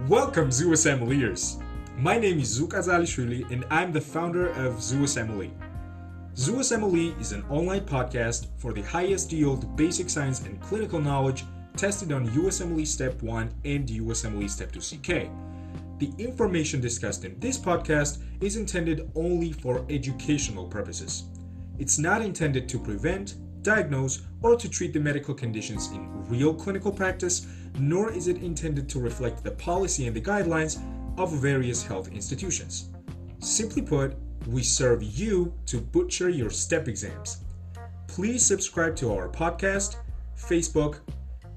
Welcome, Zoo Assembliers! My name is Zouk Azalishvili and I'm the founder of Zoo Assembly. Zoo Assembly is an online podcast for the highest yield basic science and clinical knowledge tested on USMLE Step 1 and USMLE Step 2 CK. The information discussed in this podcast is intended only for educational purposes. It's not intended to prevent, diagnose, or to treat the medical conditions in real clinical practice, nor is it intended to reflect the policy and the guidelines of various health institutions. Simply put, we serve you to butcher your step exams. Please subscribe to our podcast, Facebook,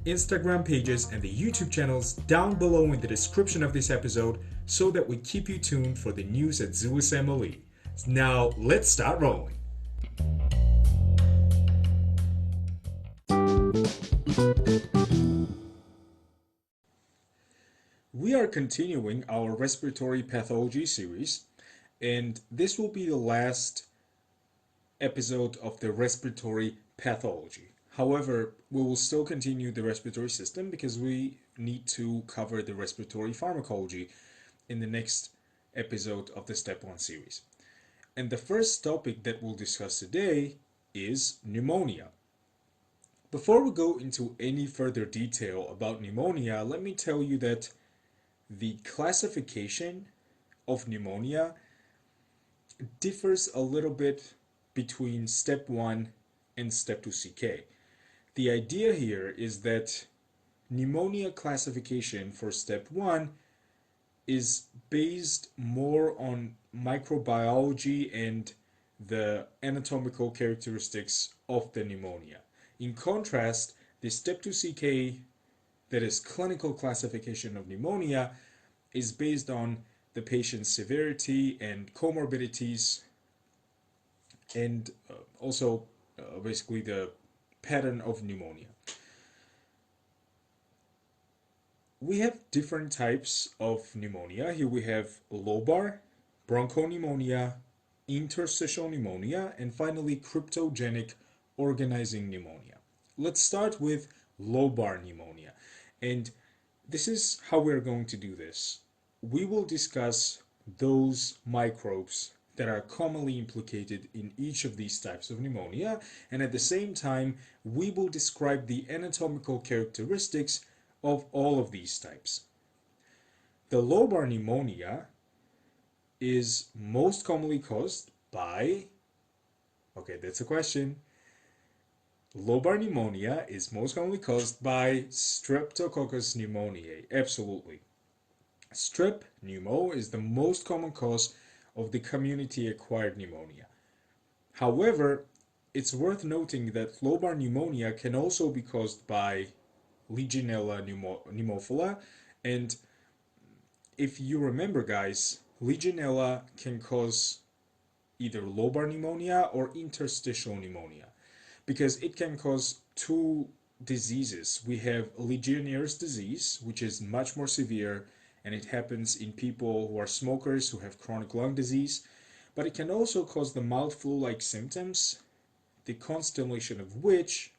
Instagram pages, and the YouTube channels down below in the description of this episode so that we keep you tuned for the news at Zoo Assembly. Now, let's start rolling. We are continuing our respiratory pathology series, and this will be the last episode of the respiratory pathology. However, we will still continue the respiratory system because we need to cover the respiratory pharmacology in the next episode of the Step 1 series. And the first topic that we'll discuss today is pneumonia. Before we go into any further detail about pneumonia, let me tell you that the classification of pneumonia differs a little bit between Step 1 and Step 2 CK. The idea here is that pneumonia classification for Step 1 is based more on microbiology and the anatomical characteristics of the pneumonia. In contrast, the Step 2 CK, that is clinical classification of pneumonia, is based on the patient's severity and comorbidities and also basically the pattern of pneumonia. We have different types of pneumonia. Here we have lobar, bronchopneumonia, interstitial pneumonia, and finally cryptogenic organizing pneumonia. Let's start with lobar pneumonia. And this is how we're going to do this. We will discuss those microbes that are commonly implicated in each of these types of pneumonia, and at the same time, we will describe the anatomical characteristics of all of these types. The lobar pneumonia is most commonly caused by, okay, that's a question. Lobar pneumonia is most commonly caused by Streptococcus pneumoniae. Absolutely. Strep pneumo is the most common cause of the community-acquired pneumonia. However, it's worth noting that lobar pneumonia can also be caused by Legionella pneumophila, and if you remember, guys, Legionella can cause either lobar pneumonia or interstitial pneumonia, because it can cause two diseases. We have Legionnaire's disease, which is much more severe, and it happens in people who are smokers who have chronic lung disease, but it can also cause the mild flu-like symptoms, the constellation of which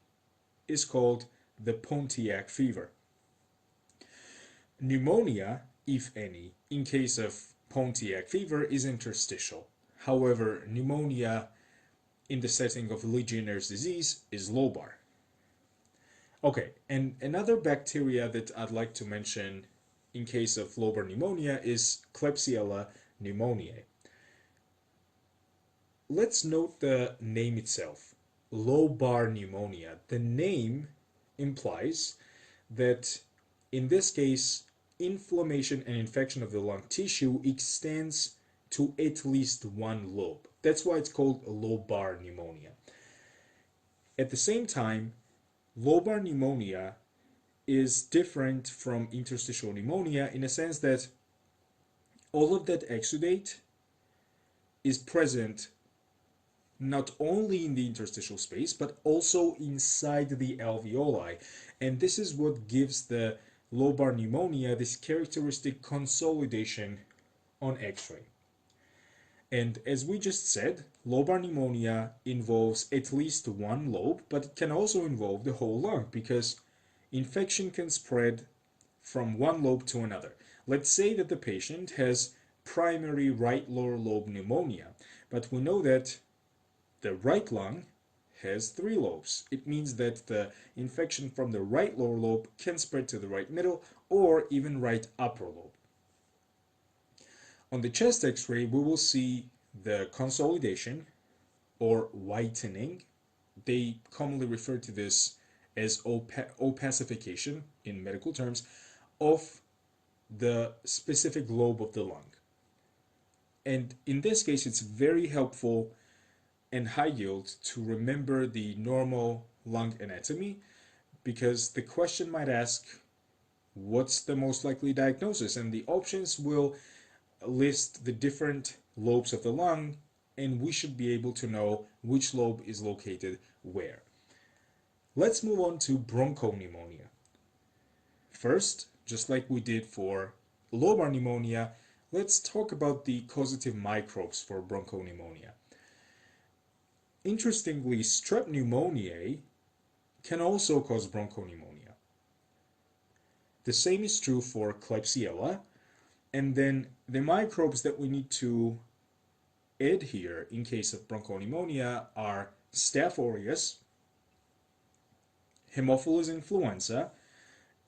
is called the Pontiac fever. Pneumonia, if any, in case of Pontiac fever is interstitial. However, pneumonia in the setting of Legionnaire's disease is lobar. Okay, and another bacteria that I'd like to mention in case of lobar pneumonia is Klebsiella pneumoniae. Let's note the name itself, lobar pneumonia. The name implies that in this case, inflammation and infection of the lung tissue extends to at least one lobe. That's why it's called lobar pneumonia. At the same time, lobar pneumonia is different from interstitial pneumonia in a sense that all of that exudate is present not only in the interstitial space but also inside the alveoli, and this is what gives the lobar pneumonia this characteristic consolidation on X-ray. And as we just said, lobar pneumonia involves at least one lobe, but it can also involve the whole lung because infection can spread from one lobe to another. Let's say that the patient has primary right lower lobe pneumonia, but we know that the right lung has three lobes. It means that the infection from the right lower lobe can spread to the right middle or even right upper lobe. On the chest x-ray, we will see the consolidation or whitening. They commonly refer to this as opacification in medical terms of the specific lobe of the lung. And in this case, it's very helpful and high yield to remember the normal lung anatomy, because the question might ask, what's the most likely diagnosis? And the options will list the different lobes of the lung, and we should be able to know which lobe is located where. Let's move on to bronchopneumonia. First, just like we did for lobar pneumonia, let's talk about the causative microbes for bronchopneumonia. Interestingly, strep pneumoniae can also cause bronchopneumonia. The same is true for Klebsiella, and then the microbes that we need to add here in case of bronchopneumonia are Staph aureus, Haemophilus influenza,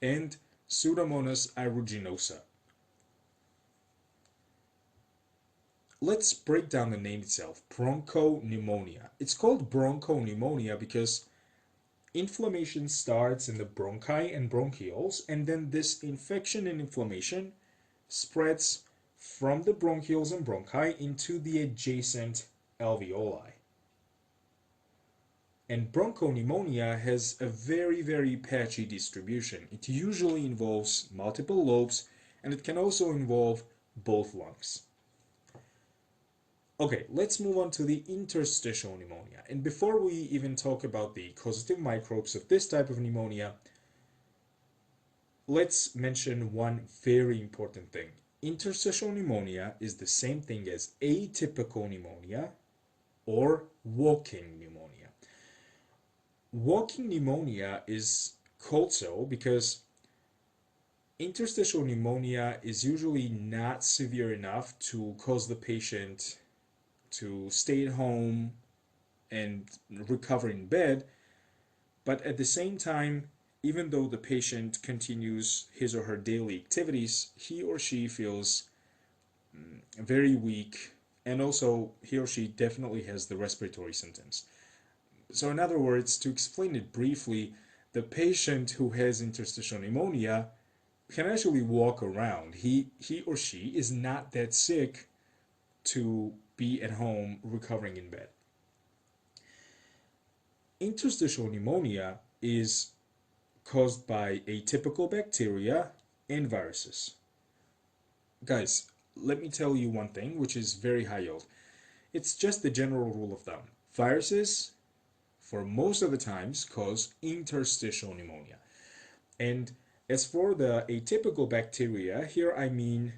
and Pseudomonas aeruginosa. Let's break down the name itself, bronchopneumonia. It's called bronchopneumonia because inflammation starts in the bronchi and bronchioles, and then this infection and inflammation spreads from the bronchioles and bronchi into the adjacent alveoli. And bronchopneumonia has a very, very patchy distribution. It usually involves multiple lobes, and it can also involve both lungs. Okay, let's move on to the interstitial pneumonia. And before we even talk about the causative microbes of this type of pneumonia, let's mention one very important thing. Interstitial pneumonia is the same thing as atypical pneumonia or walking pneumonia. Walking pneumonia is called so because interstitial pneumonia is usually not severe enough to cause the patient to stay at home and recover in bed, but at the same time, even though the patient continues his or her daily activities, he or she feels very weak, and also he or she definitely has the respiratory symptoms. So in other words, to explain it briefly, the patient who has interstitial pneumonia can actually walk around. He or she is not that sick to be at home recovering in bed. Interstitial pneumonia is caused by atypical bacteria and viruses. Guys, let me tell you one thing which is very high yield. It's just the general rule of thumb. Viruses, for most of the times, cause interstitial pneumonia. And as for the atypical bacteria, here I mean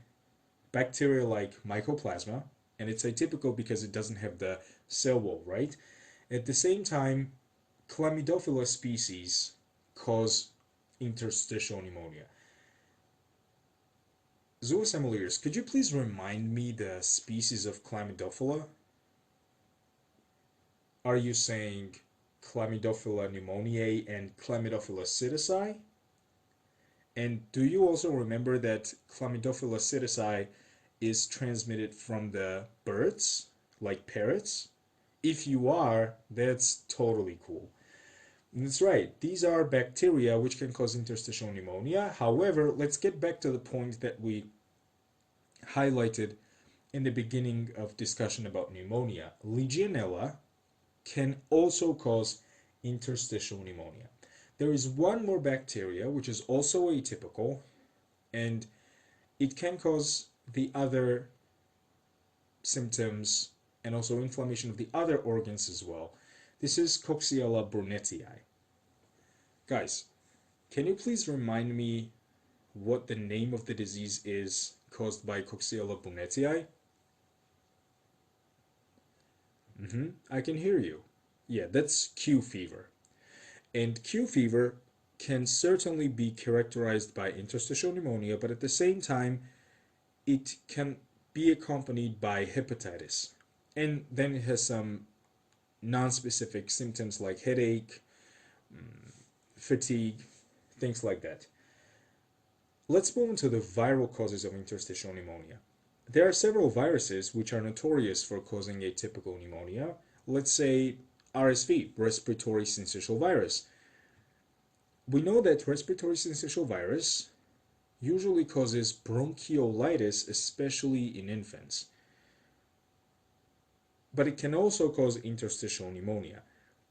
bacteria like Mycoplasma, and it's atypical because it doesn't have the cell wall, right? At the same time, Chlamydophila species cause interstitial pneumonia. Zooassemblers, could you please remind me the species of Chlamydophila? Are you saying Chlamydophila pneumoniae and Chlamydophila psittaci? And do you also remember that Chlamydophila psittaci is transmitted from the birds, like parrots? If you are, that's totally cool. And that's right, these are bacteria which can cause interstitial pneumonia. However, let's get back to the point that we highlighted in the beginning of discussion about pneumonia. Legionella can also cause interstitial pneumonia. There is one more bacteria which is also atypical, and it can cause the other symptoms and also inflammation of the other organs as well. This is Coxiella Brunetti. Guys, can you please remind me what the name of the disease is caused by Coxiella Brunetti? I can hear you. Yeah, that's Q fever. And Q fever can certainly be characterized by interstitial pneumonia, but at the same time, it can be accompanied by hepatitis. And then it has some non-specific symptoms like headache, fatigue, things like that. Let's move on to the viral causes of interstitial pneumonia. There are several viruses which are notorious for causing atypical pneumonia. Let's say RSV, respiratory syncytial virus. We know that respiratory syncytial virus usually causes bronchiolitis, especially in infants. But it can also cause interstitial pneumonia.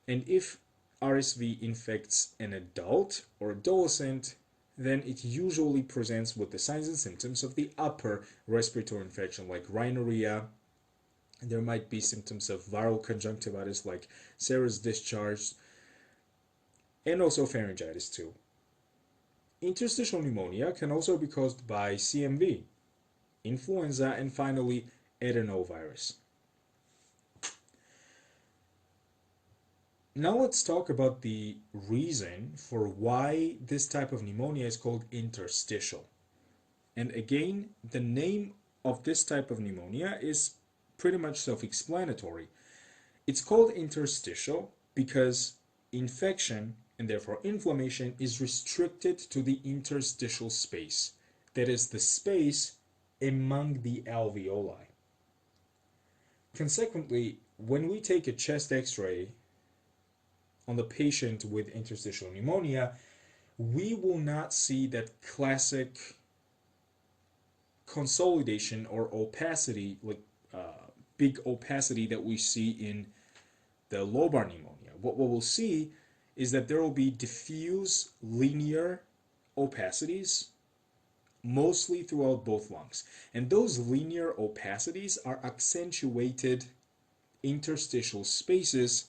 And if RSV infects an adult or adolescent, then it usually presents with the signs and symptoms of the upper respiratory infection, like rhinorrhea. There might be symptoms of viral conjunctivitis, like serous discharge, and also pharyngitis too. Interstitial pneumonia can also be caused by CMV, influenza, and finally adenovirus. Now let's talk about the reason for why this type of pneumonia is called interstitial. And again, the name of this type of pneumonia is pretty much self-explanatory. It's called interstitial because infection and therefore inflammation is restricted to the interstitial space, that is, the space among the alveoli. Consequently, when we take a chest x-ray on the patient with interstitial pneumonia, we will not see that classic consolidation or opacity, like big opacity that we see in the lobar pneumonia. What we'll see is that there will be diffuse linear opacities mostly throughout both lungs. And those linear opacities are accentuated interstitial spaces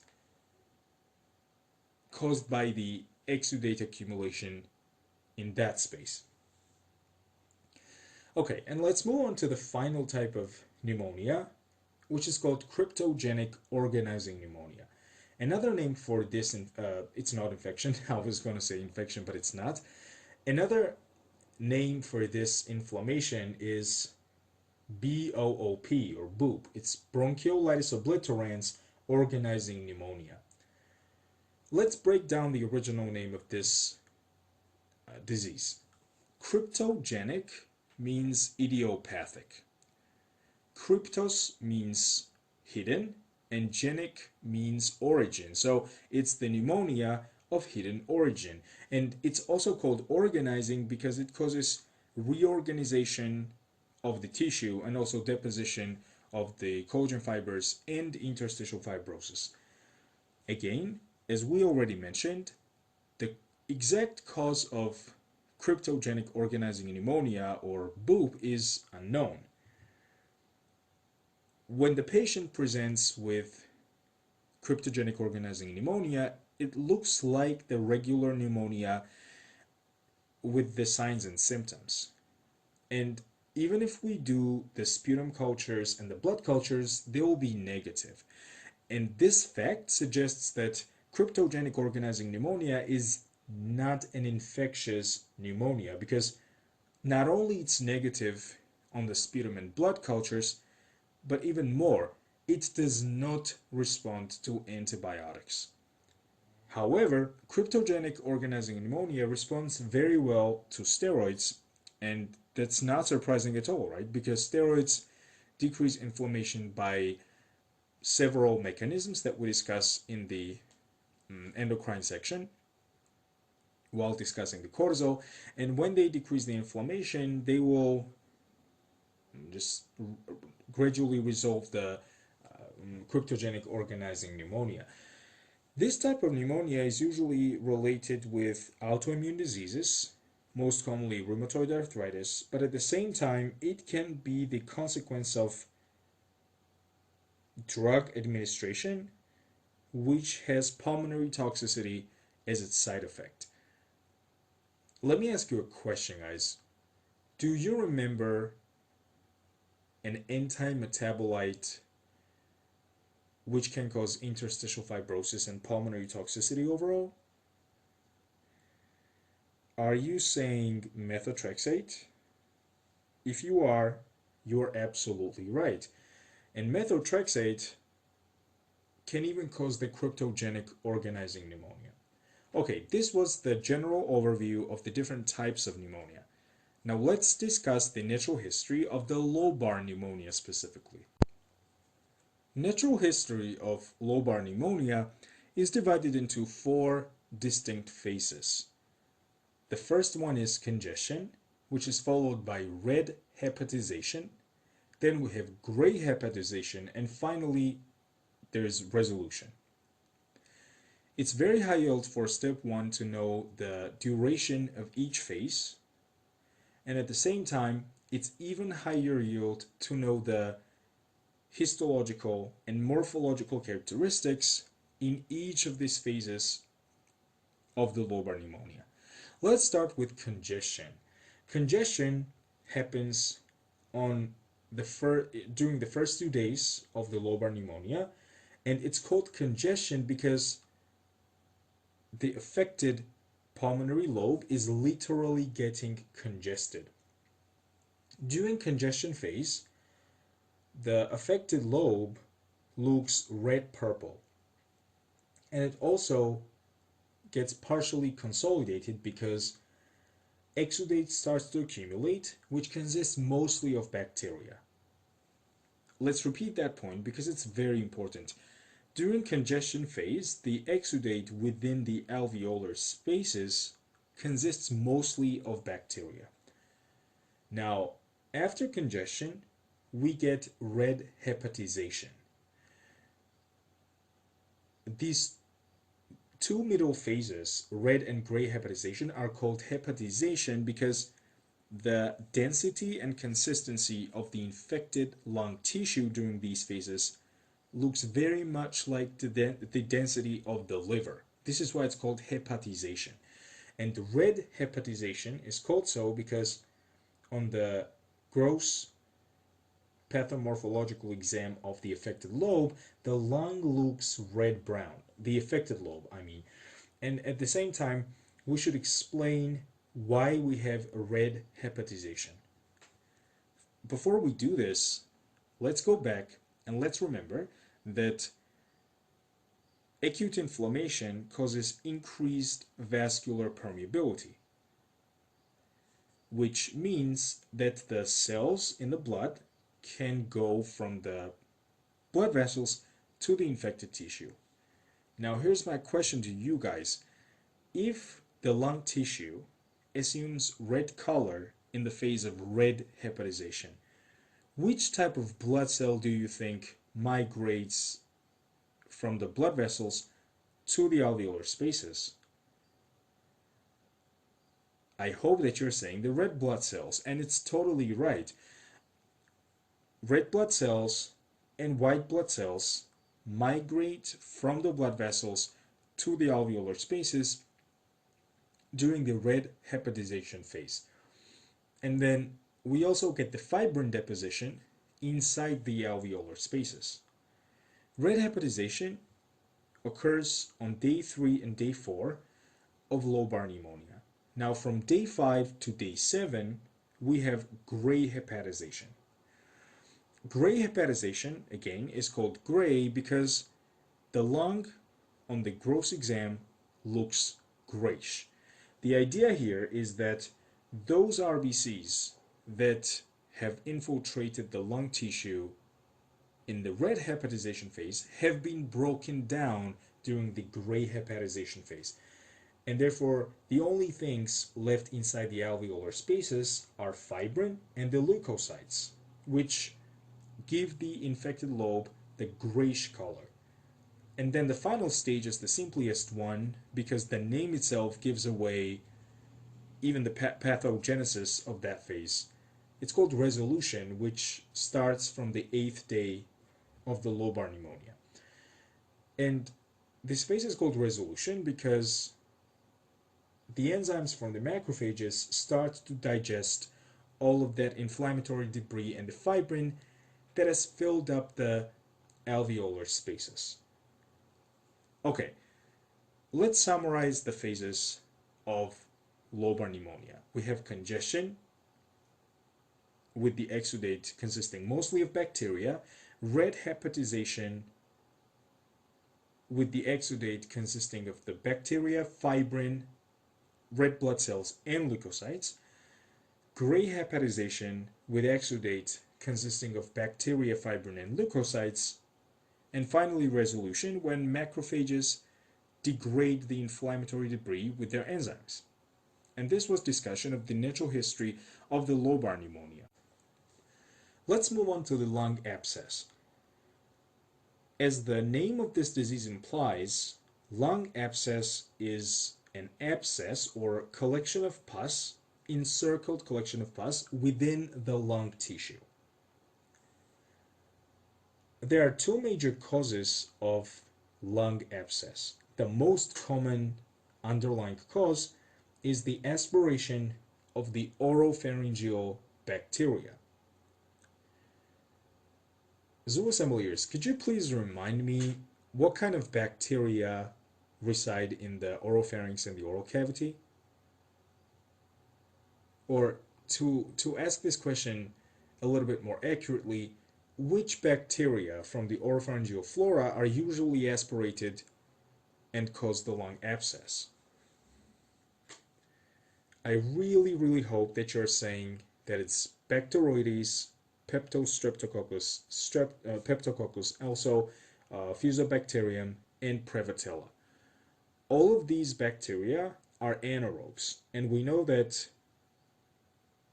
caused by the exudate accumulation in that space. Okay, and let's move on to the final type of pneumonia, which is called cryptogenic organizing pneumonia. Another name for this, it's not infection. I was going to say infection, but it's not. Another name for this inflammation is BOOP or BOOP. It's bronchiolitis obliterans organizing pneumonia. Let's break down the original name of this disease. Cryptogenic means idiopathic. Cryptos means hidden, and genic means origin. So it's the pneumonia of hidden origin. And it's also called organizing because it causes reorganization of the tissue and also deposition of the collagen fibers and interstitial fibrosis. Again, as we already mentioned, the exact cause of cryptogenic organizing pneumonia or BOOP is unknown. When the patient presents with cryptogenic organizing pneumonia, it looks like the regular pneumonia with the signs and symptoms. And even if we do the sputum cultures and the blood cultures, they will be negative. And this fact suggests that cryptogenic organizing pneumonia is not an infectious pneumonia because not only it's negative on the sputum and blood cultures, but even more, it does not respond to antibiotics. However, cryptogenic organizing pneumonia responds very well to steroids, and that's not surprising at all, right? Because steroids decrease inflammation by several mechanisms that we discuss in the endocrine section while discussing the cortisol, and when they decrease the inflammation, they will just gradually resolve the cryptogenic organizing pneumonia. This type of pneumonia is usually related with autoimmune diseases, most commonly rheumatoid arthritis, but at the same time, it can be the consequence of drug administration, which has pulmonary toxicity as its side effect. Let me ask you a question, guys. Do you remember an anti-metabolite which can cause interstitial fibrosis and pulmonary toxicity overall? Are you saying methotrexate? If you are, you're absolutely right. And methotrexate can even cause the cryptogenic organizing pneumonia. Okay, this was the general overview of the different types of pneumonia. Now let's discuss the natural history of the lobar pneumonia specifically. Natural history of lobar pneumonia is divided into four distinct phases. The first one is congestion, which is followed by red hepatization. Then we have gray hepatization, and finally there's resolution. It's very high yield for step 1 to know the duration of each phase, and at the same time it's even higher yield to know the histological and morphological characteristics in each of these phases of the lobar pneumonia. Let's start with congestion. Congestion happens on during the first 2 days of the lobar pneumonia, and it's called congestion because the affected pulmonary lobe is literally getting congested. During congestion phase, the affected lobe looks red-purple, and it also gets partially consolidated because exudate starts to accumulate, which consists mostly of bacteria. Let's repeat that point because it's very important. During congestion phase, the exudate within the alveolar spaces consists mostly of bacteria. Now, after congestion, we get red hepatization. These two middle phases, red and gray hepatization, are called hepatization because the density and consistency of the infected lung tissue during these phases looks very much like the density of the liver. This is why it's called hepatization. And red hepatization is called so because on the gross pathomorphological exam of the affected lobe, the lung looks red-brown. The affected lobe, I mean. And at the same time, we should explain why we have a red hepatization. Before we do this, let's go back and let's remember that acute inflammation causes increased vascular permeability, which means that the cells in the blood can go from the blood vessels to the infected tissue. Now here's my question to you guys. If the lung tissue assumes red color in the phase of red hepatization, which type of blood cell do you think migrates from the blood vessels to the alveolar spaces? I hope that you're saying the red blood cells, and it's totally right. Red blood cells and white blood cells migrate from the blood vessels to the alveolar spaces during the red hepatization phase. And then we also get the fibrin deposition inside the alveolar spaces. Red hepatization occurs on day 3 and day 4 of lobar pneumonia. Now from day 5 to day 7, we have gray hepatization. Gray hepatization, again, is called gray because the lung on the gross exam looks grayish. The idea here is that those RBCs that have infiltrated the lung tissue in the red hepatization phase have been broken down during the gray hepatization phase. And therefore, the only things left inside the alveolar spaces are fibrin and the leukocytes, which give the infected lobe the grayish color. And then the final stage is the simplest one because the name itself gives away even the pathogenesis of that phase. It's called resolution, which starts from the 8th day of the lobar pneumonia. And this phase is called resolution because the enzymes from the macrophages start to digest all of that inflammatory debris and the fibrin that has filled up the alveolar spaces. Okay, let's summarize the phases of lobar pneumonia. We have congestion with the exudate consisting mostly of bacteria, red hepatization with the exudate consisting of the bacteria, fibrin, red blood cells, and leukocytes, gray hepatization with exudate consisting of bacteria, fibrin, and leukocytes, and finally resolution when macrophages degrade the inflammatory debris with their enzymes. And this was discussion of the natural history of the lobar pneumonia. Let's move on to the lung abscess. As the name of this disease implies, lung abscess is an abscess or collection of pus, encircled collection of pus within the lung tissue. There are two major causes of lung abscess. The most common underlying cause is the aspiration of the oropharyngeal bacteria. Zoo assembliers, could you please remind me what kind of bacteria reside in the oropharynx and the oral cavity? Or to ask this question a little bit more accurately, which bacteria from the oropharyngeal flora are usually aspirated and cause the lung abscess? I really hope that you're saying that it's Bacteroides, Peptostreptococcus, Peptococcus, also Fusobacterium, and Prevotella. All of these bacteria are anaerobes, and we know that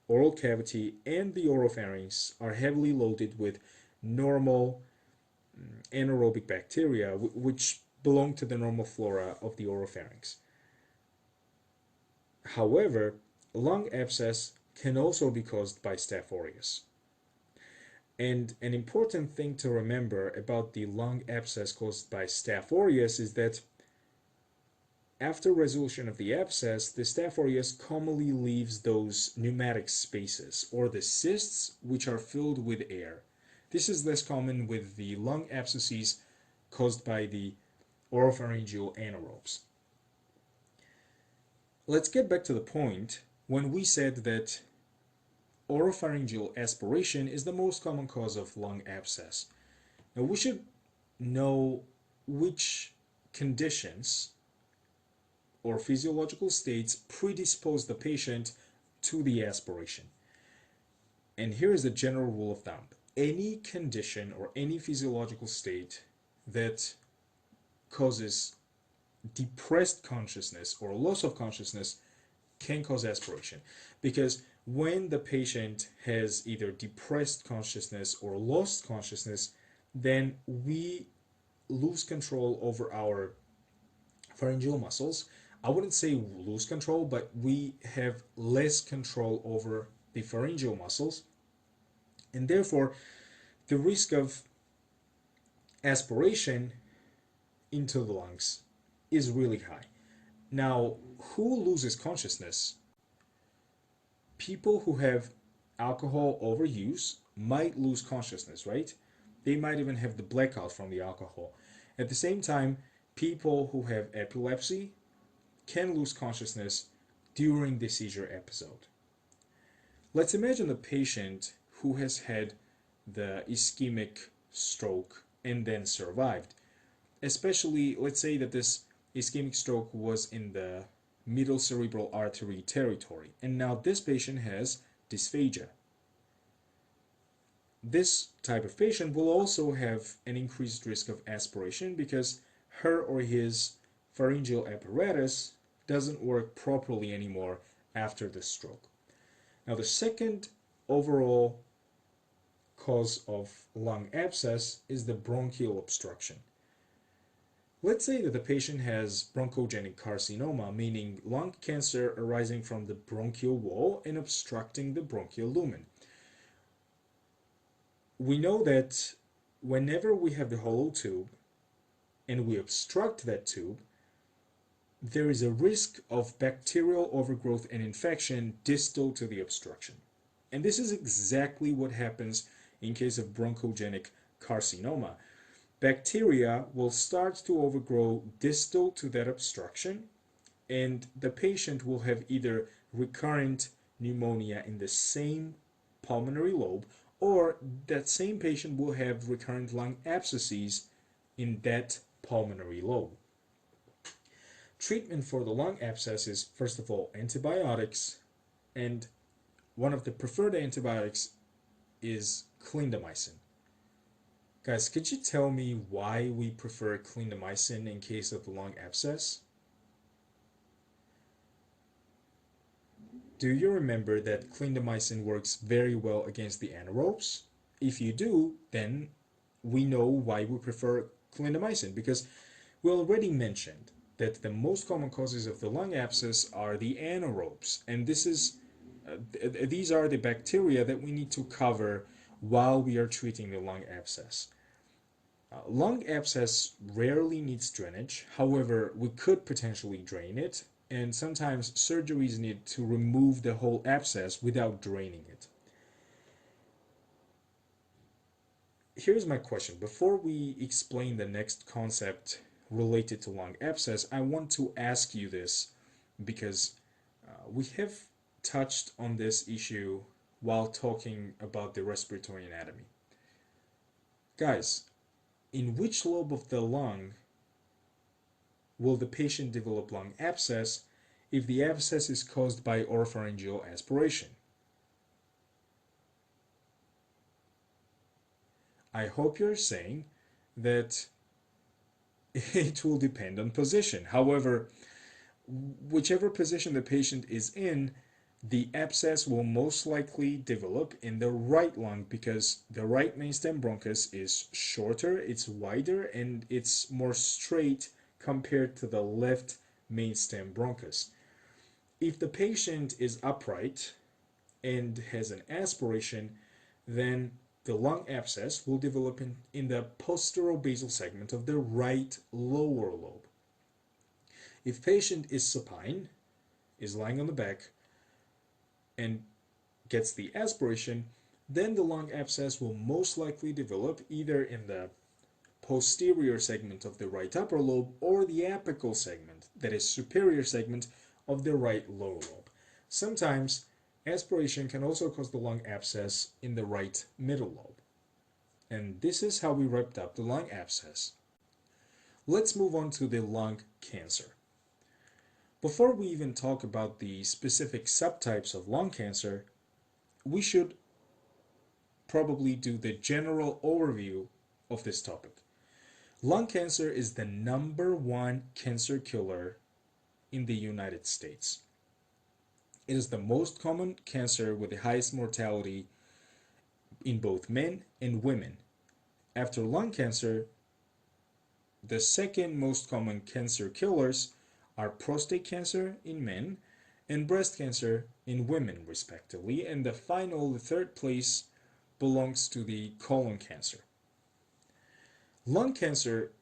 oral cavity and the oropharynx are heavily loaded with normal anaerobic bacteria which belong to the normal flora of the oropharynx. However, lung abscess can also be caused by Staph aureus. And an important thing to remember about the lung abscess caused by Staph aureus is that after resolution of the abscess, the Staph aureus commonly leaves those pneumatic spaces, or the cysts, which are filled with air. This is less common with the lung abscesses caused by the oropharyngeal anaerobes. Let's get back to the point when we said that oropharyngeal aspiration is the most common cause of lung abscess. Now we should know which conditions or physiological states predispose the patient to the aspiration. And here is the general rule of thumb. Any condition or any physiological state that causes depressed consciousness or loss of consciousness can cause aspiration, because when the patient has either depressed consciousness or lost consciousness, then we lose control over our pharyngeal muscles. I wouldn't say lose control, but we have less control over the pharyngeal muscles, and therefore the risk of aspiration into the lungs is really high. Now, who loses consciousness? People who have alcohol overuse might lose consciousness, right? They might even have the blackout from the alcohol. At the same time, people who have epilepsy can lose consciousness during the seizure episode. Let's imagine a patient who has had the ischemic stroke and then survived. Especially, let's say that this ischemic stroke was in the middle cerebral artery territory, and now this patient has dysphagia. This type of patient will also have an increased risk of aspiration because her or his pharyngeal apparatus doesn't work properly anymore after the stroke. Now, the second overall cause of lung abscess is the bronchial obstruction. Let's say that the patient has bronchogenic carcinoma, meaning lung cancer arising from the bronchial wall and obstructing the bronchial lumen. We know that whenever we have the hollow tube and we obstruct that tube, there is a risk of bacterial overgrowth and infection distal to the obstruction. And this is exactly what happens in case of bronchogenic carcinoma. Bacteria will start to overgrow distal to that obstruction, and the patient will have either recurrent pneumonia in the same pulmonary lobe, or that same patient will have recurrent lung abscesses in that pulmonary lobe. Treatment for the lung abscess is, first of all, antibiotics, and one of the preferred antibiotics is clindamycin. Guys, could you tell me why we prefer clindamycin in case of the lung abscess? Do you remember that clindamycin works very well against the anaerobes? If you do, then we know why we prefer clindamycin, because we already mentioned that the most common causes of the lung abscess are the anaerobes, and these are the bacteria that we need to cover while we are treating the lung abscess. Lung abscess rarely needs drainage. However, we could potentially drain it, and sometimes surgeries need to remove the whole abscess without draining it. Here's my question. Before we explain the next concept related to lung abscess, I want to ask you this because we have touched on this issue while talking about the respiratory anatomy. Guys, in which lobe of the lung will the patient develop lung abscess if the abscess is caused by oropharyngeal aspiration? I hope you're saying that it will depend on position. However, whichever position the patient is in, the abscess will most likely develop in the right lung because the right mainstem bronchus is shorter, it's wider, and it's more straight compared to the left mainstem bronchus. If the patient is upright and has an aspiration, then the lung abscess will develop in the posterobasal segment of the right lower lobe. If patient is supine, is lying on the back, and gets the aspiration, then the lung abscess will most likely develop either in the posterior segment of the right upper lobe or the apical segment, that is superior segment of the right lower lobe. Sometimes aspiration can also cause the lung abscess in the right middle lobe. And this is how we wrapped up the lung abscess. Let's move on to the lung cancer. Before we even talk about the specific subtypes of lung cancer, we should probably do the general overview of this topic. Lung cancer is the #1 cancer killer in the United States. It is the most common cancer with the highest mortality in both men and women. After lung cancer, the second most common cancer killers are prostate cancer in men and breast cancer in women, respectively, and the third place belongs to the colon cancer. Lung cancer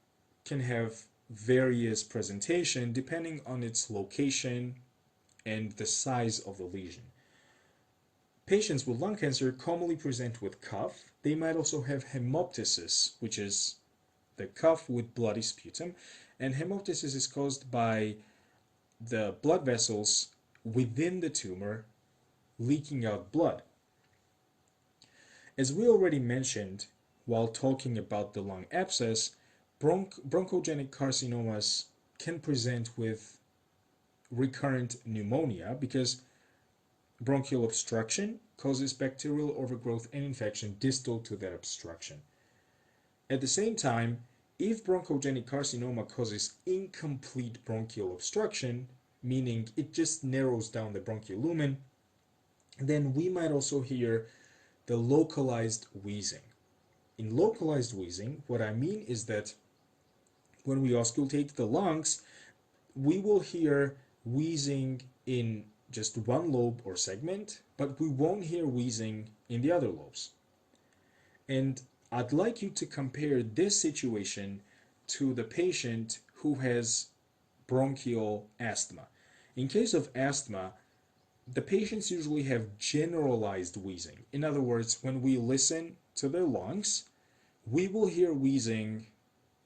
can have various presentation depending on its location and the size of the lesion. Patients with lung cancer commonly present with cough. They might also have hemoptysis, which is the cough with bloody sputum, and hemoptysis is caused by the blood vessels within the tumor leaking out blood. As we already mentioned while talking about the lung abscess, bronchogenic carcinomas can present with recurrent pneumonia because bronchial obstruction causes bacterial overgrowth and infection distal to that obstruction. At the same time, if bronchogenic carcinoma causes incomplete bronchial obstruction, meaning it just narrows down the bronchial lumen, then we might also hear the localized wheezing. In localized wheezing, what I mean is that when we auscultate the lungs, we will hear wheezing in just one lobe or segment, but we won't hear wheezing in the other lobes. And I'd like you to compare this situation to the patient who has bronchial asthma. In case of asthma, the patients usually have generalized wheezing. In other words, when we listen to their lungs, we will hear wheezing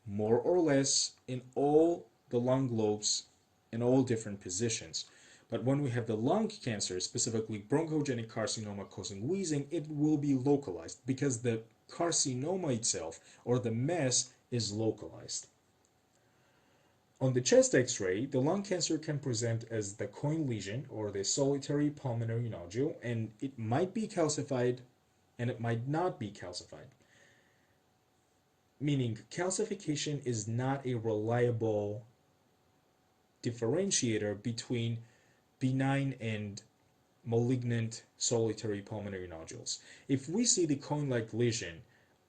more or less in all the lung lobes in all different positions. But when we have the lung cancer, specifically bronchogenic carcinoma causing wheezing, it will be localized because the carcinoma itself, or the mass, is localized. On the chest x-ray, the lung cancer can present as the coin lesion or the solitary pulmonary nodule, and it might be calcified and it might not be calcified. Meaning calcification is not a reliable differentiator between benign and malignant solitary pulmonary nodules. If we see the cone-like lesion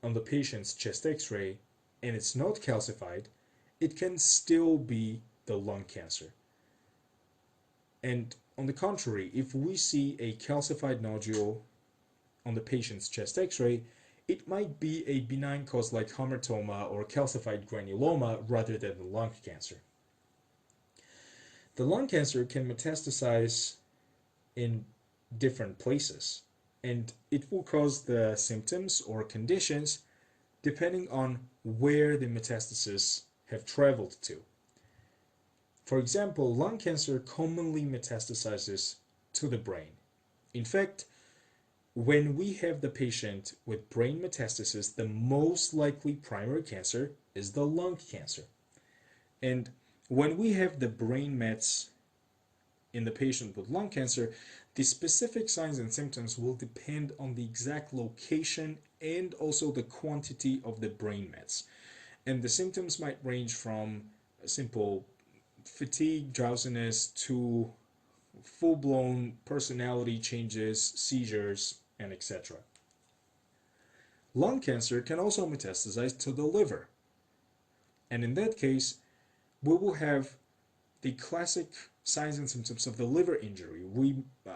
on the patient's chest x-ray and it's not calcified, it can still be the lung cancer. And on the contrary, if we see a calcified nodule on the patient's chest x-ray, it might be a benign cause like hamartoma or calcified granuloma rather than the lung cancer. The lung cancer can metastasize in different places, and it will cause the symptoms or conditions depending on where the metastases have traveled to. For example, lung cancer commonly metastasizes to the brain. In fact, when we have the patient with brain metastasis, the most likely primary cancer is the lung cancer. And when we have the brain mets in the patient with lung cancer, the specific signs and symptoms will depend on the exact location and also the quantity of the brain mets. And the symptoms might range from simple fatigue, drowsiness, to full-blown personality changes, seizures, and etc. Lung cancer can also metastasize to the liver. And in that case, we will have the classic signs and symptoms of the liver injury.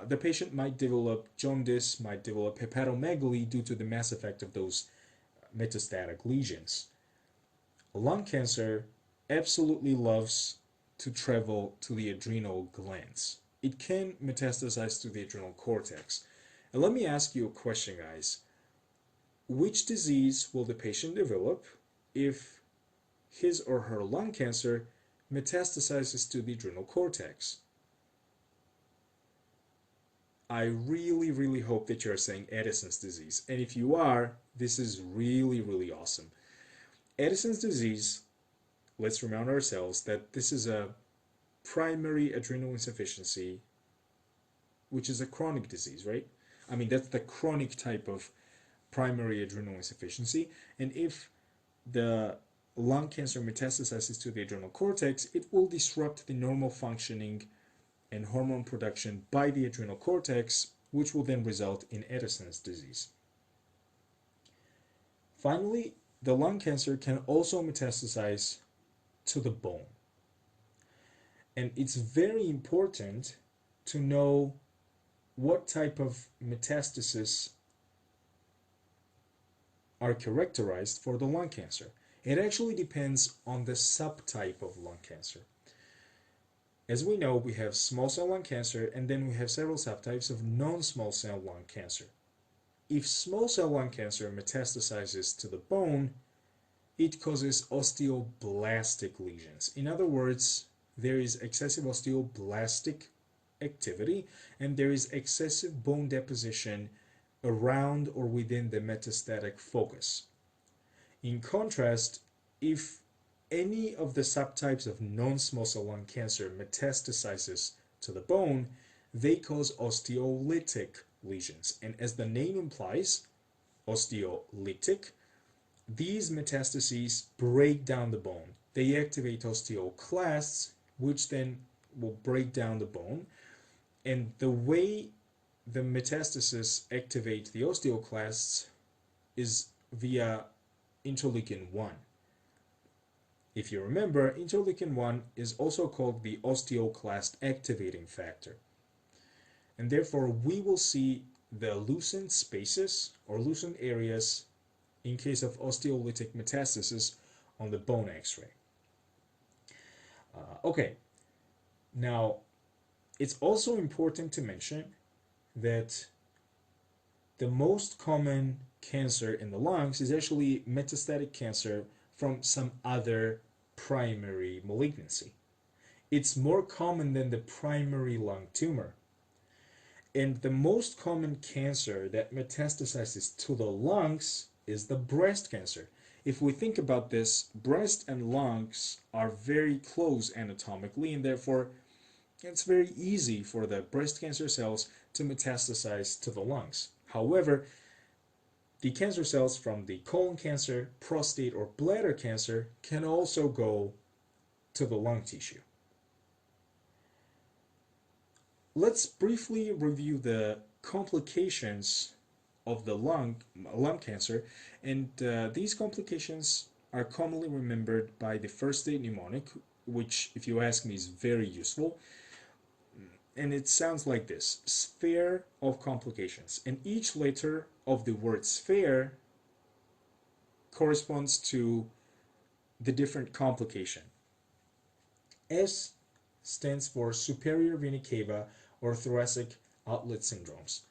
The patient might develop jaundice, might develop hepatomegaly due to the mass effect of those metastatic lesions. Lung cancer absolutely loves to travel to the adrenal glands. It can metastasize to the adrenal cortex. And let me ask you a question, guys. Which disease will the patient develop if his or her lung cancer metastasizes to the adrenal cortex? I really, really hope that you're saying Addison's disease. And if you are, this is really, really awesome. Addison's disease, let's remind ourselves that this is a primary adrenal insufficiency, which is a chronic disease, right? I mean, that's the chronic type of primary adrenal insufficiency. And if the lung cancer metastasizes to the adrenal cortex, it will disrupt the normal functioning and hormone production by the adrenal cortex, which will then result in Addison's disease. Finally, the lung cancer can also metastasize to the bone. And it's very important to know what type of metastases are characterized for the lung cancer. It actually depends on the subtype of lung cancer. As we know, we have small cell lung cancer, and then we have several subtypes of non-small cell lung cancer. If small cell lung cancer metastasizes to the bone, it causes osteoblastic lesions. In other words, there is excessive osteoblastic activity, and there is excessive bone deposition around or within the metastatic focus. In contrast, if any of the subtypes of non-small cell lung cancer metastasizes to the bone, they cause osteolytic lesions. And as the name implies, osteolytic, these metastases break down the bone. They activate osteoclasts, which then will break down the bone. And the way the metastases activate the osteoclasts is via interleukin-1. If you remember, interleukin-1 is also called the osteoclast activating factor. And therefore, we will see the loosened spaces or loosened areas in case of osteolytic metastasis on the bone x-ray. Okay, now it's also important to mention that the most common cancer in the lungs is actually metastatic cancer from some other primary malignancy. It's more common than the primary lung tumor. And the most common cancer that metastasizes to the lungs is the breast cancer. If we think about this, breast and lungs are very close anatomically, and therefore it's very easy for the breast cancer cells to metastasize to the lungs. However, the cancer cells from the colon cancer, prostate, or bladder cancer can also go to the lung tissue. Let's briefly review the complications of the lung cancer, and these complications are commonly remembered by the first state mnemonic, which, if you ask me, is very useful. And it sounds like this: sphere of complications. And each letter of the word sphere corresponds to the different complication. S stands for superior vena cava or thoracic outlet syndromes.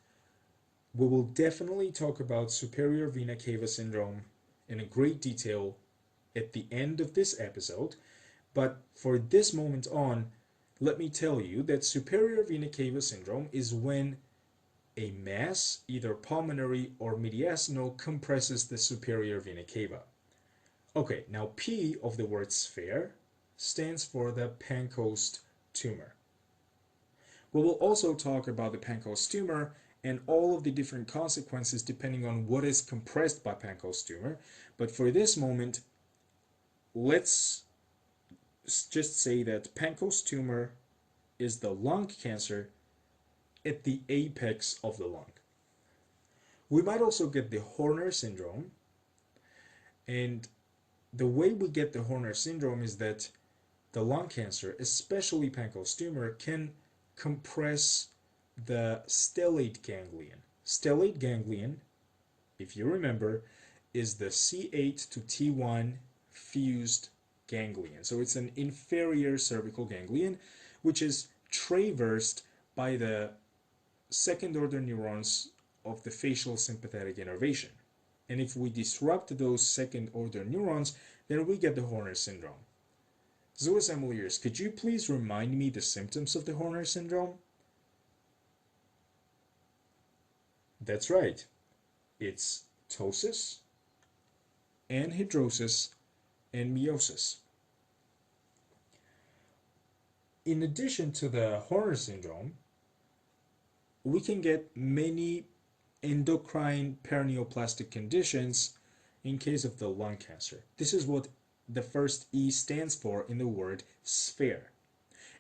We will definitely talk about superior vena cava syndrome in a great detail at the end of this episode, but for this moment on, let me tell you that superior vena cava syndrome is when a mass, either pulmonary or mediastinal, compresses the superior vena cava. Okay, now P of the word sphere stands for the Pancoast tumor. We will also talk about the Pancoast tumor and all of the different consequences depending on what is compressed by Pancoast tumor. But for this moment, let's just say that Pancoast tumor is the lung cancer at the apex of the lung. We might also get the Horner syndrome, and the way we get the Horner syndrome is that the lung cancer, especially Pancoast tumor, can compress the stellate ganglion. Stellate ganglion, if you remember, is the C8 to T1 fused ganglion. So it's an inferior cervical ganglion, which is traversed by the second order neurons of the facial sympathetic innervation. And if we disrupt those second order neurons, then we get the Horner syndrome. So assembliers, could you please remind me the symptoms of the Horner syndrome? That's right. It's ptosis, anhidrosis, and meiosis. In addition to the Horner syndrome, we can get many endocrine paraneoplastic conditions in case of the lung cancer. This is what the first E stands for in the word sphere.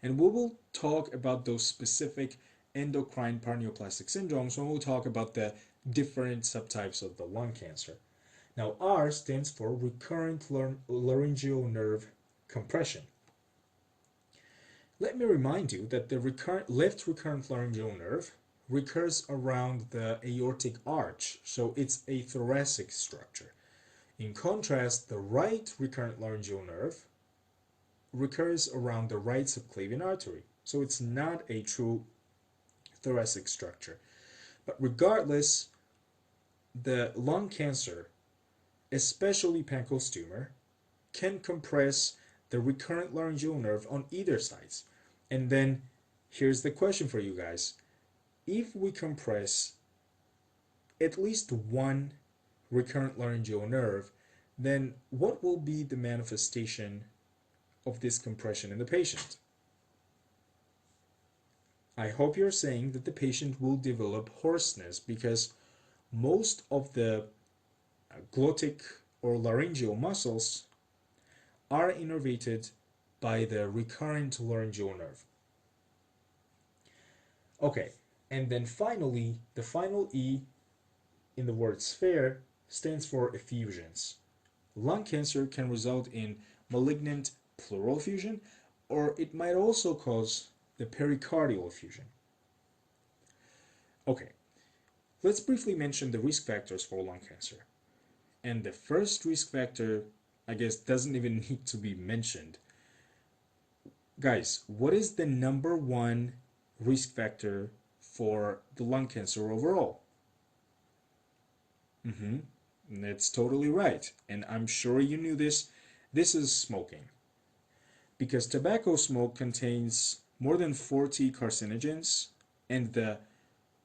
And we will talk about those specific endocrine paraneoplastic syndromes when we'll talk about the different subtypes of the lung cancer. Now, R stands for recurrent laryngeal nerve compression. Let me remind you that the left recurrent laryngeal nerve recurs around the aortic arch, so it's a thoracic structure. In contrast, the right recurrent laryngeal nerve recurs around the right subclavian artery, so it's not a true thoracic structure. But regardless, the lung cancer, especially Pancoast tumor, can compress the recurrent laryngeal nerve on either sides. And then here's the question for you guys. If we compress at least one recurrent laryngeal nerve, then what will be the manifestation of this compression in the patient? I hope you're saying that the patient will develop hoarseness, because most of the glottic or laryngeal muscles are innervated by the recurrent laryngeal nerve. Okay, and then finally, the final E in the word sphere stands for effusions. Lung cancer can result in malignant pleural effusion, or it might also cause the pericardial effusion. Okay, let's briefly mention the risk factors for lung cancer. And the first risk factor, I guess, doesn't even need to be mentioned. Guys, what is the number one risk factor for the lung cancer overall? That's totally right. And I'm sure you knew this. This is smoking. because tobacco smoke contains more than 40 carcinogens, and the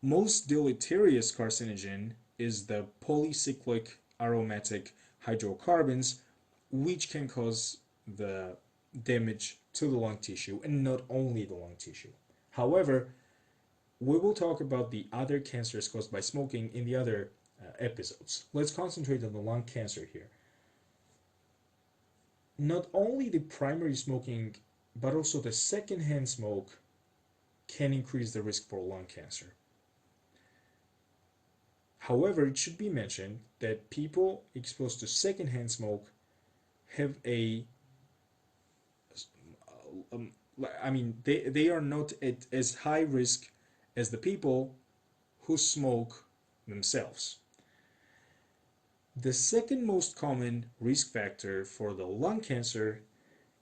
most deleterious carcinogen is the polycyclic aromatic hydrocarbons, which can cause the damage to the lung tissue, and not only the lung tissue. However, we will talk about the other cancers caused by smoking in the other episodes. Let's concentrate on the lung cancer here. Not only the primary smoking, but also the secondhand smoke can increase the risk for lung cancer. However, it should be mentioned that people exposed to secondhand smoke have they are not at as high risk as the people who smoke themselves. The second most common risk factor for the lung cancer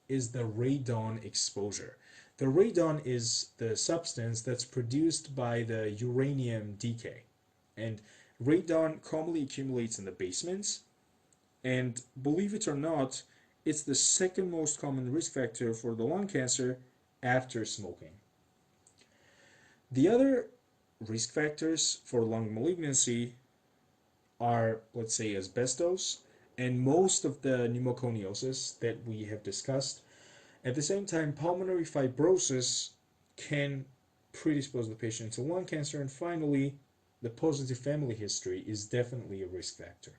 is the radon exposure. The radon is the substance that's produced by the uranium decay. And radon commonly accumulates in the basements. And believe it or not, it's the second most common risk factor for the lung cancer after smoking. The other risk factors for lung malignancy are, let's say, asbestos and most of the pneumoconiosis that we have discussed. At the same time, pulmonary fibrosis can predispose the patient to lung cancer. And finally, the positive family history is definitely a risk factor.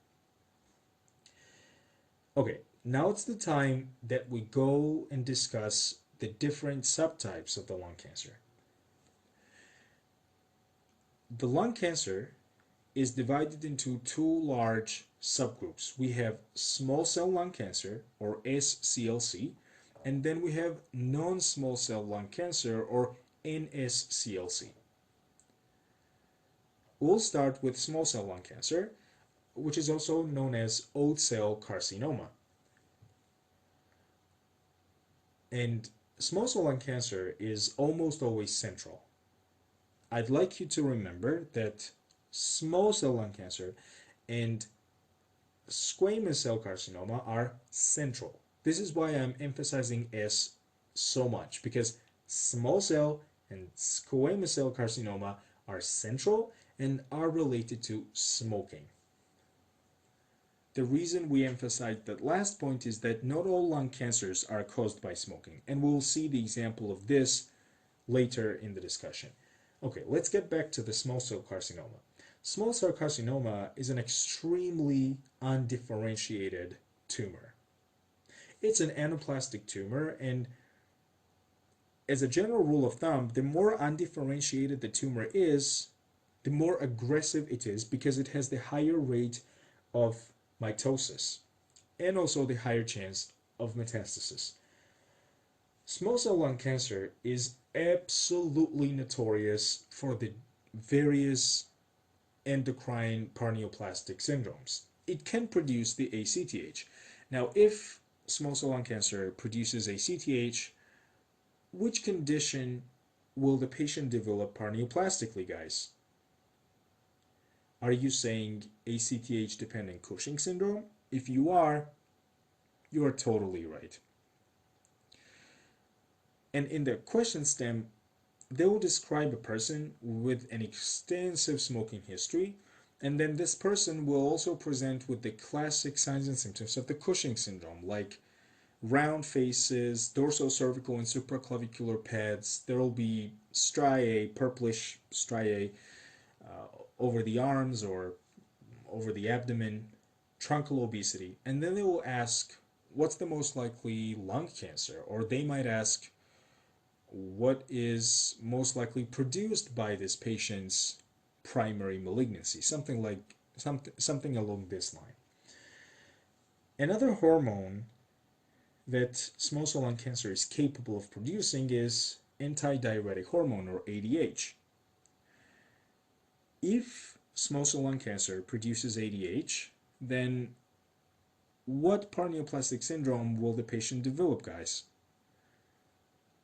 Okay, now it's the time that we go and discuss the different subtypes of the lung cancer. The lung cancer is divided into two large subgroups. We have small cell lung cancer, or SCLC, and then we have non-small cell lung cancer, or NSCLC. We'll start with small cell lung cancer, which is also known as oat cell carcinoma. And small cell lung cancer is almost always central. I'd like you to remember that small cell lung cancer and squamous cell carcinoma are central. This is why I'm emphasizing S so much, because small cell and squamous cell carcinoma are central and are related to smoking. The reason we emphasize that last point is that not all lung cancers are caused by smoking, and we'll see the example of this later in the discussion. Okay, let's get back to the small cell carcinoma. Small cell carcinoma is an extremely undifferentiated tumor. It's an anaplastic tumor, and as a general rule of thumb, the more undifferentiated the tumor is, the more aggressive it is, because it has the higher rate of mitosis and also the higher chance of metastasis. Small cell lung cancer is absolutely notorious for the various endocrine paraneoplastic syndromes. It can produce the ACTH. Now, if small cell lung cancer produces ACTH, which condition will the patient develop paraneoplastically, guys? Are you saying ACTH dependent Cushing syndrome? If you are totally right. And in the question stem, they will describe a person with an extensive smoking history, and then this person will also present with the classic signs and symptoms of the Cushing syndrome, like round faces, dorsal cervical and supraclavicular pads. There will be striae, purplish striae over the arms or over the abdomen, truncal obesity, and then they will ask, what's the most likely lung cancer? Or they might ask, what is most likely produced by this patient's primary malignancy? Something along this line. Another hormone that small cell lung cancer is capable of producing is antidiuretic hormone, or ADH. If small cell lung cancer produces ADH, then what paraneoplastic syndrome will the patient develop, guys?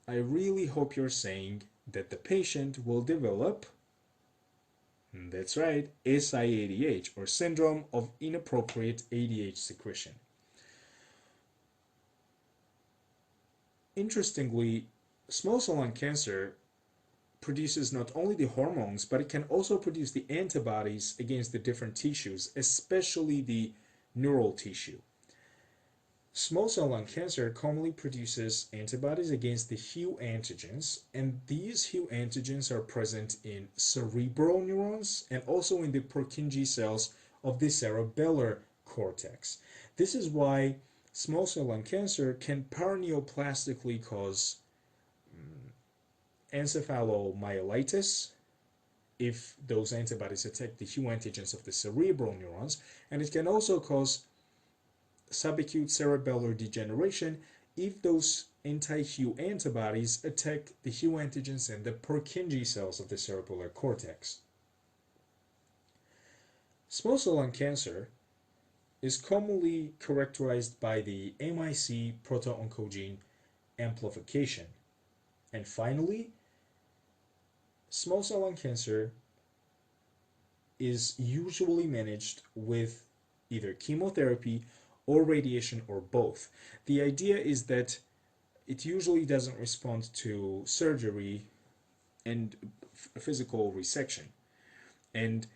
I really hope you're saying that the patient will develop, that's right, SIADH, or syndrome of inappropriate ADH secretion. Interestingly, small cell lung cancer produces not only the hormones, but it can also produce the antibodies against the different tissues, especially the neural tissue. Small cell lung cancer commonly produces antibodies against the Hu antigens, and these Hu antigens are present in cerebral neurons and also in the Purkinje cells of the cerebellar cortex. This is why small cell lung cancer can paraneoplastically cause encephalomyelitis if those antibodies attack the Hu antigens of the cerebral neurons, and it can also cause subacute cerebellar degeneration if those anti-Hu antibodies attack the Hu antigens and the Purkinje cells of the cerebellar cortex. Small cell lung cancer is commonly characterized by the MIC proto-oncogene amplification. And finally, small cell lung cancer is usually managed with either chemotherapy or radiation or both. The idea is that it usually doesn't respond to surgery and physical resection. And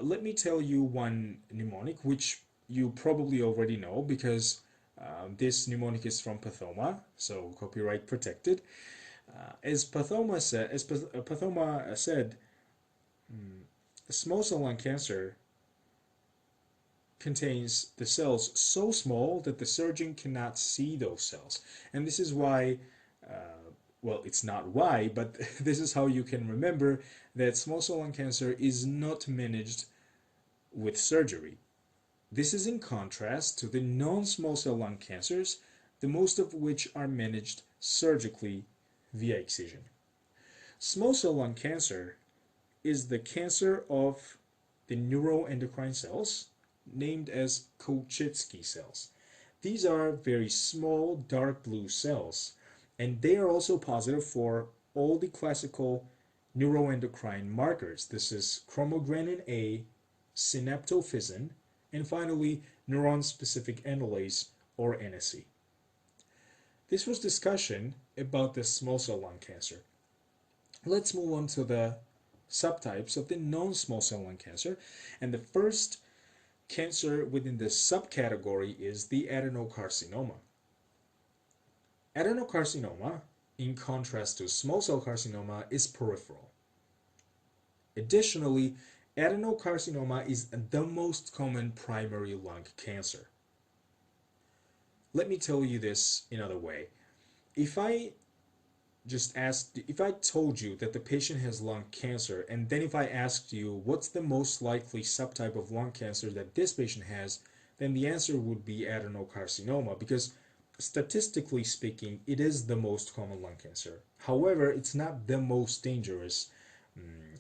let me tell you one mnemonic which you probably already know because this mnemonic is from Pathoma, so copyright protected. As Pathoma said, small cell lung cancer contains the cells so small that the surgeon cannot see those cells. And this is why, well, it's not why, but this is how you can remember that small cell lung cancer is not managed with surgery. This is in contrast to the non-small cell lung cancers, the most of which are managed surgically via excision. Small cell lung cancer is the cancer of the neuroendocrine cells, named as Hcg cells. These are very small dark blue cells, and they are also positive for all the classical neuroendocrine markers. This is chromogranin A, synaptophysin, and finally neuron-specific enolase, or NSE. This was discussion about the small cell lung cancer. Let's move on to the subtypes of the non-small cell lung cancer, and the first cancer within the subcategory is the adenocarcinoma. Adenocarcinoma, in contrast to small cell carcinoma, is peripheral. Additionally, adenocarcinoma is the most common primary lung cancer. Let me tell you this another way. If I told you that the patient has lung cancer, and then if I asked you what's the most likely subtype of lung cancer that this patient has, then the answer would be adenocarcinoma, because statistically speaking, it is the most common lung cancer. However, it's not the most dangerous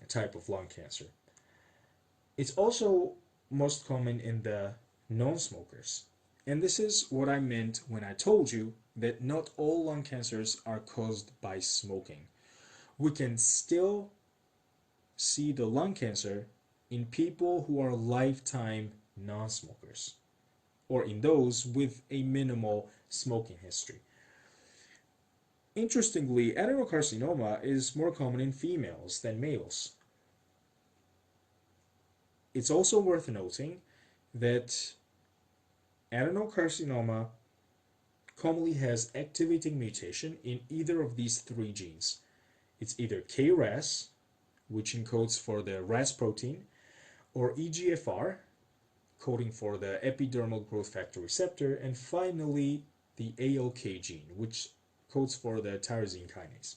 type of lung cancer. It's also most common in the non-smokers. And this is what I meant when I told you that not all lung cancers are caused by smoking. We can still see the lung cancer in people who are lifetime non-smokers, or in those with a minimal smoking history. Interestingly, adenocarcinoma is more common in females than males. It's also worth noting that adenocarcinoma commonly has activating mutation in either of these three genes. It's either KRAS, which encodes for the RAS protein, or EGFR, coding for the epidermal growth factor receptor, and finally the ALK gene, which codes for the tyrosine kinase.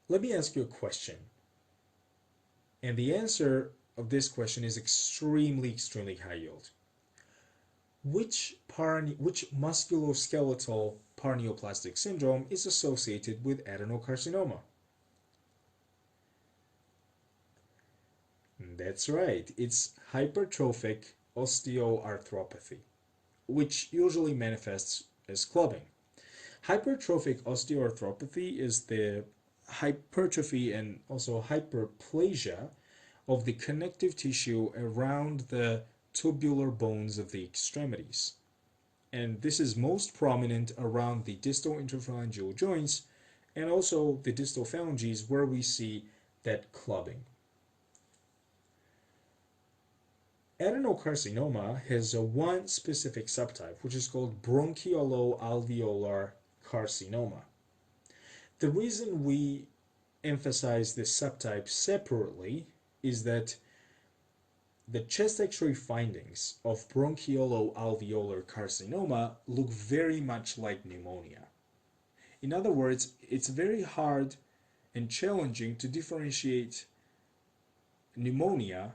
Let me ask you a question. And the answer of this question is extremely high yield. Which musculoskeletal paraneoplastic syndrome is associated with adenocarcinoma? That's right, it's hypertrophic osteoarthropathy, which usually manifests as clubbing. Hypertrophic osteoarthropathy is the hypertrophy and also hyperplasia of the connective tissue around the tubular bones of the extremities. and this is most prominent around the distal interphalangeal joints and also the distal phalanges where we see that clubbing. Adenocarcinoma has one specific subtype, which is called Bronchiolo alveolar carcinoma. The reason we emphasize this subtype separately is that the chest x-ray findings of Bronchiolo alveolar carcinoma look very much like pneumonia. In other words, it's very hard and challenging to differentiate pneumonia,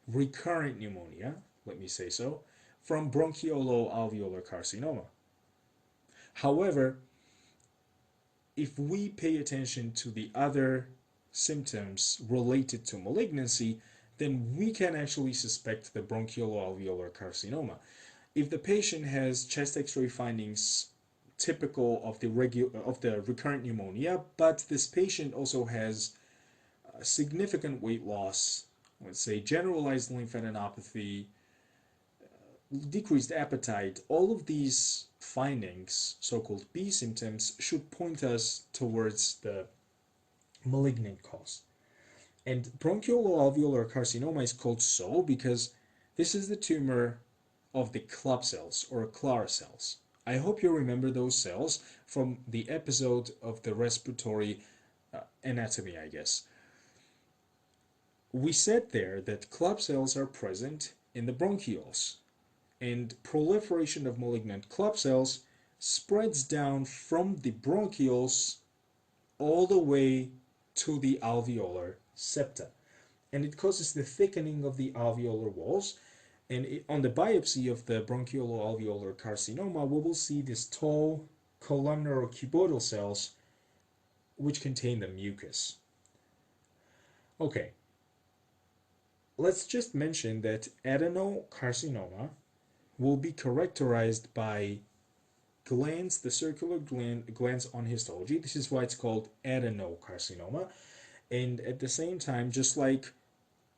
recurrent pneumonia, let me say so, from Bronchiolo alveolar carcinoma. However, if we pay attention to the other symptoms related to malignancy, then we can actually suspect the Bronchiolo alveolar carcinoma. If the patient has chest x-ray findings typical of the recurrent pneumonia, but this patient also has significant weight loss, let's say generalized lymphadenopathy, decreased appetite, all of these findings, so-called B symptoms, should point us towards the malignant cause. And bronchiolo-alveolar carcinoma is called so because this is the tumor of the club cells or Clara cells. I hope you remember those cells from the episode of the respiratory anatomy, I guess. We said there that club cells are present in the bronchioles, and proliferation of malignant club cells spreads down from the bronchioles all the way to the alveolar septa, and it causes the thickening of the alveolar walls. And on the biopsy of the bronchiolo-alveolar carcinoma, we will see these tall columnar or cuboidal cells which contain the mucus. Okay, let's just mention that adenocarcinoma will be characterized by glands, the circular glands on histology. This is why it's called adenocarcinoma. And at the same time, just like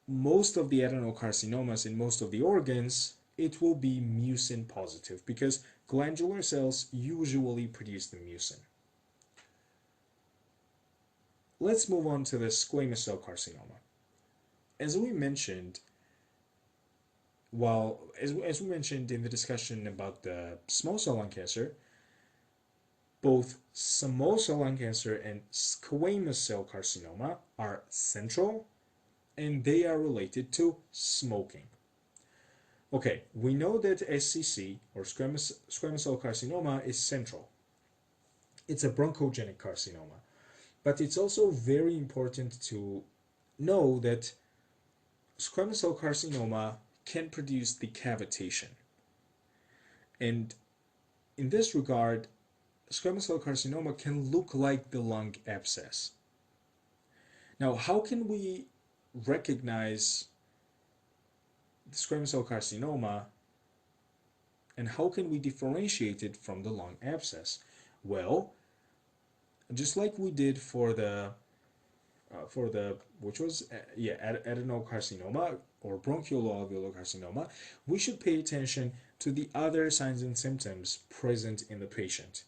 most of the adenocarcinomas in most of the organs, it will be mucin positive because glandular cells usually produce the mucin. Let's move on to the squamous cell carcinoma. As we mentioned, as we mentioned in the discussion about the small cell lung cancer, both small cell lung cancer and squamous cell carcinoma are central, and they are related to smoking. Okay, we know that SCC, or squamous cell carcinoma, is central. It's a bronchogenic carcinoma. But it's also very important to know that squamous cell carcinoma can produce the cavitation. And in this regard, squamous cell carcinoma can look like the lung abscess. Now, how can we recognize the squamous cell carcinoma and how can we differentiate it from the lung abscess? Well, just like we did for the adenocarcinoma or bronchiolo-alveolar carcinoma, we should pay attention to the other signs and symptoms present in the patient.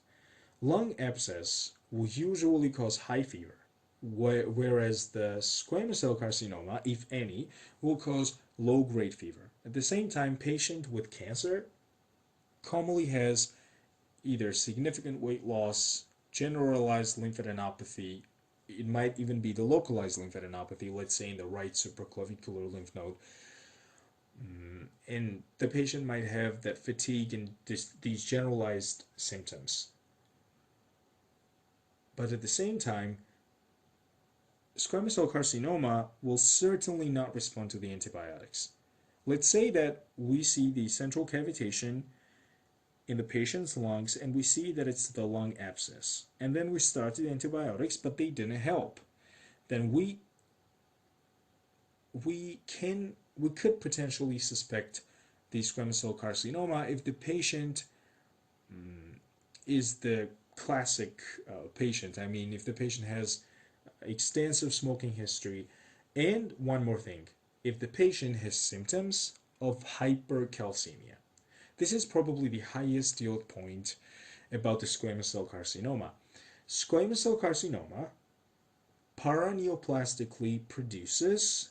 Lung abscess will usually cause high fever, whereas the squamous cell carcinoma, if any, will cause low-grade fever. At the same time, patient with cancer commonly has either significant weight loss, generalized lymphadenopathy. It might even be the localized lymphadenopathy, let's say in the right supraclavicular lymph node. And the patient might have that fatigue and these generalized symptoms. But at the same time, squamous cell carcinoma will certainly not respond to the antibiotics. Let's say that we see the central cavitation in the patient's lungs and we see that it's the lung abscess. And then we started antibiotics, but they didn't help. Then we could potentially suspect the squamous cell carcinoma if the patient is the classic patient. I mean, if the patient has extensive smoking history, and one more thing, if the patient has symptoms of hypercalcemia. This is probably the highest yield point about the squamous cell carcinoma. Squamous cell carcinoma paraneoplastically produces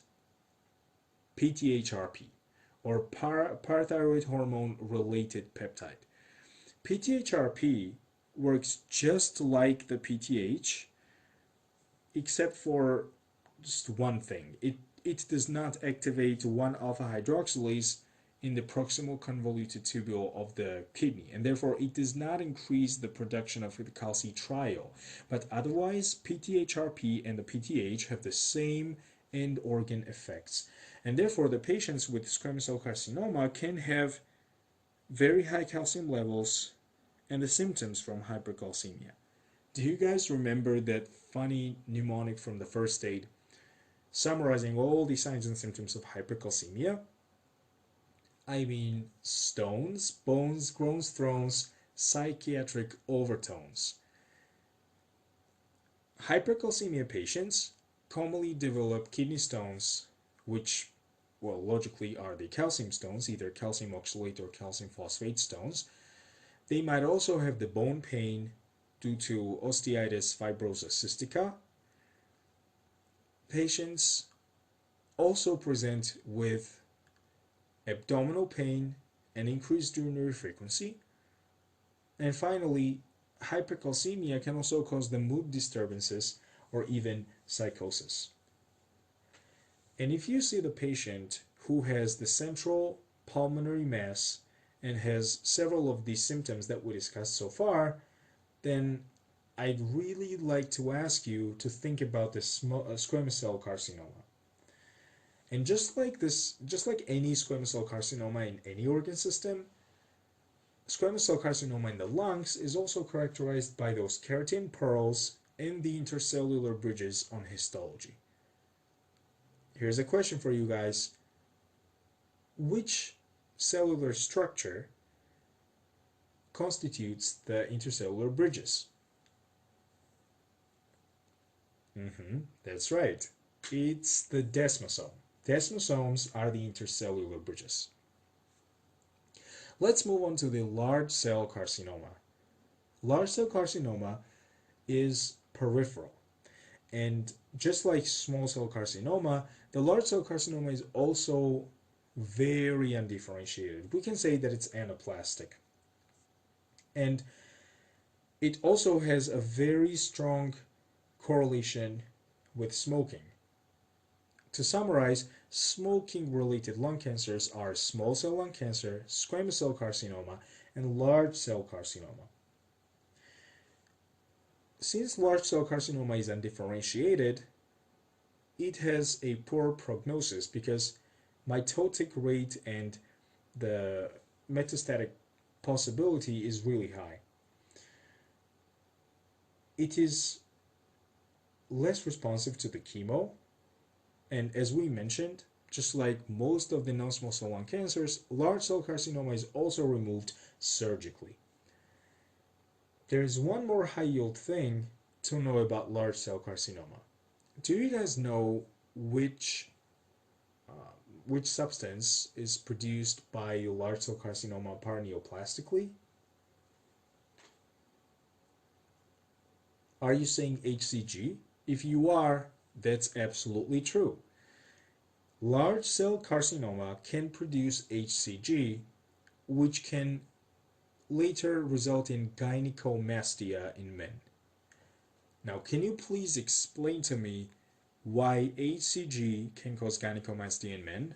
PTHrP, or parathyroid hormone related peptide. PTHrP works just like the PTH, except for just one thing. It does not activate 1-alpha hydroxylase in the proximal convoluted tubule of the kidney, and therefore it does not increase the production of the calcitriol. But otherwise, PTHrP and the PTH have the same end organ effects, and therefore the patients with squamous cell carcinoma can have very high calcium levels and the symptoms from hypercalcemia. Do you guys remember that funny mnemonic from the first aid summarizing all the signs and symptoms of hypercalcemia? I mean, stones, bones, groans, thrones, psychiatric overtones. Hypercalcemia patients commonly develop kidney stones, which, well, logically are the calcium stones, either calcium oxalate or calcium phosphate stones. They might also have the bone pain due to osteitis fibrosa cystica. Patients also present with abdominal pain and increased urinary frequency. And finally, hypercalcemia can also cause the mood disturbances or even psychosis. And if you see the patient who has the central pulmonary mass and has several of these symptoms that we discussed so far, then I'd really like to ask you to think about this squamous cell carcinoma. And just like any squamous cell carcinoma in any organ system, squamous cell carcinoma in the lungs is also characterized by those keratin pearls and the intercellular bridges on histology. Here's a question for you guys. Which cellular structure constitutes the intercellular bridges? That's right. It's the desmosome. Desmosomes are the intercellular bridges. Let's move on to the large cell carcinoma. Large cell carcinoma is peripheral. And just like small cell carcinoma, the large cell carcinoma is also very undifferentiated. We can say that it's anaplastic. And it also has a very strong correlation with smoking. To summarize, smoking-related lung cancers are small cell lung cancer, squamous cell carcinoma, and large cell carcinoma. Since large cell carcinoma is undifferentiated, it has a poor prognosis because mitotic rate and the metastatic possibility is really high. It is less responsive to the chemo, and as we mentioned, just like most of the non-small cell lung cancers, large cell carcinoma is also removed surgically. There is one more high-yield thing to know about large cell carcinoma. Do you guys know which substance is produced by large cell carcinoma paraneoplastically? Are you saying Hcg? If you are, that's absolutely true. Large cell carcinoma can produce Hcg, which can later result in gynecomastia in men. Now, can you please explain to me why Hcg can cause gynecomastia in men?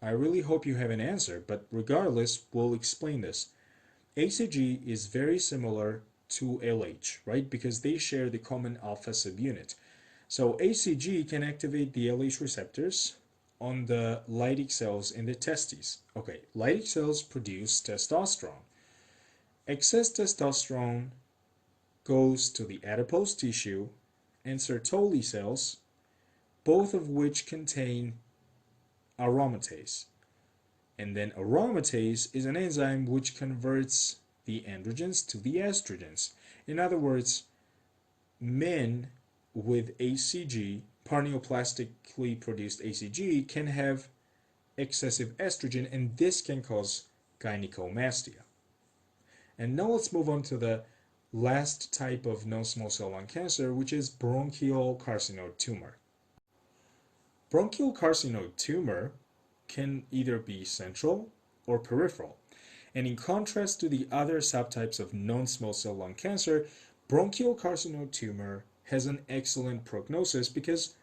I really hope you have an answer, but regardless, we'll explain this. Hcg is very similar to LH, right? Because they share the common alpha subunit. So Hcg can activate the LH receptors on the Leydig cells in the testes. Okay, Leydig cells produce testosterone. Excess testosterone goes to the adipose tissue and Sertoli cells, both of which contain aromatase. And then aromatase is an enzyme which converts the androgens to the estrogens. In other words, men with Hcg paraneoplastically produced Hcg can have excessive estrogen, and this can cause gynecomastia. And now let's move on to the last type of non-small cell lung cancer, which is bronchial carcinoid tumor. Bronchial carcinoid tumor can either be central or peripheral. And in contrast to the other subtypes of non-small cell lung cancer, bronchial carcinoid tumor has an excellent prognosis because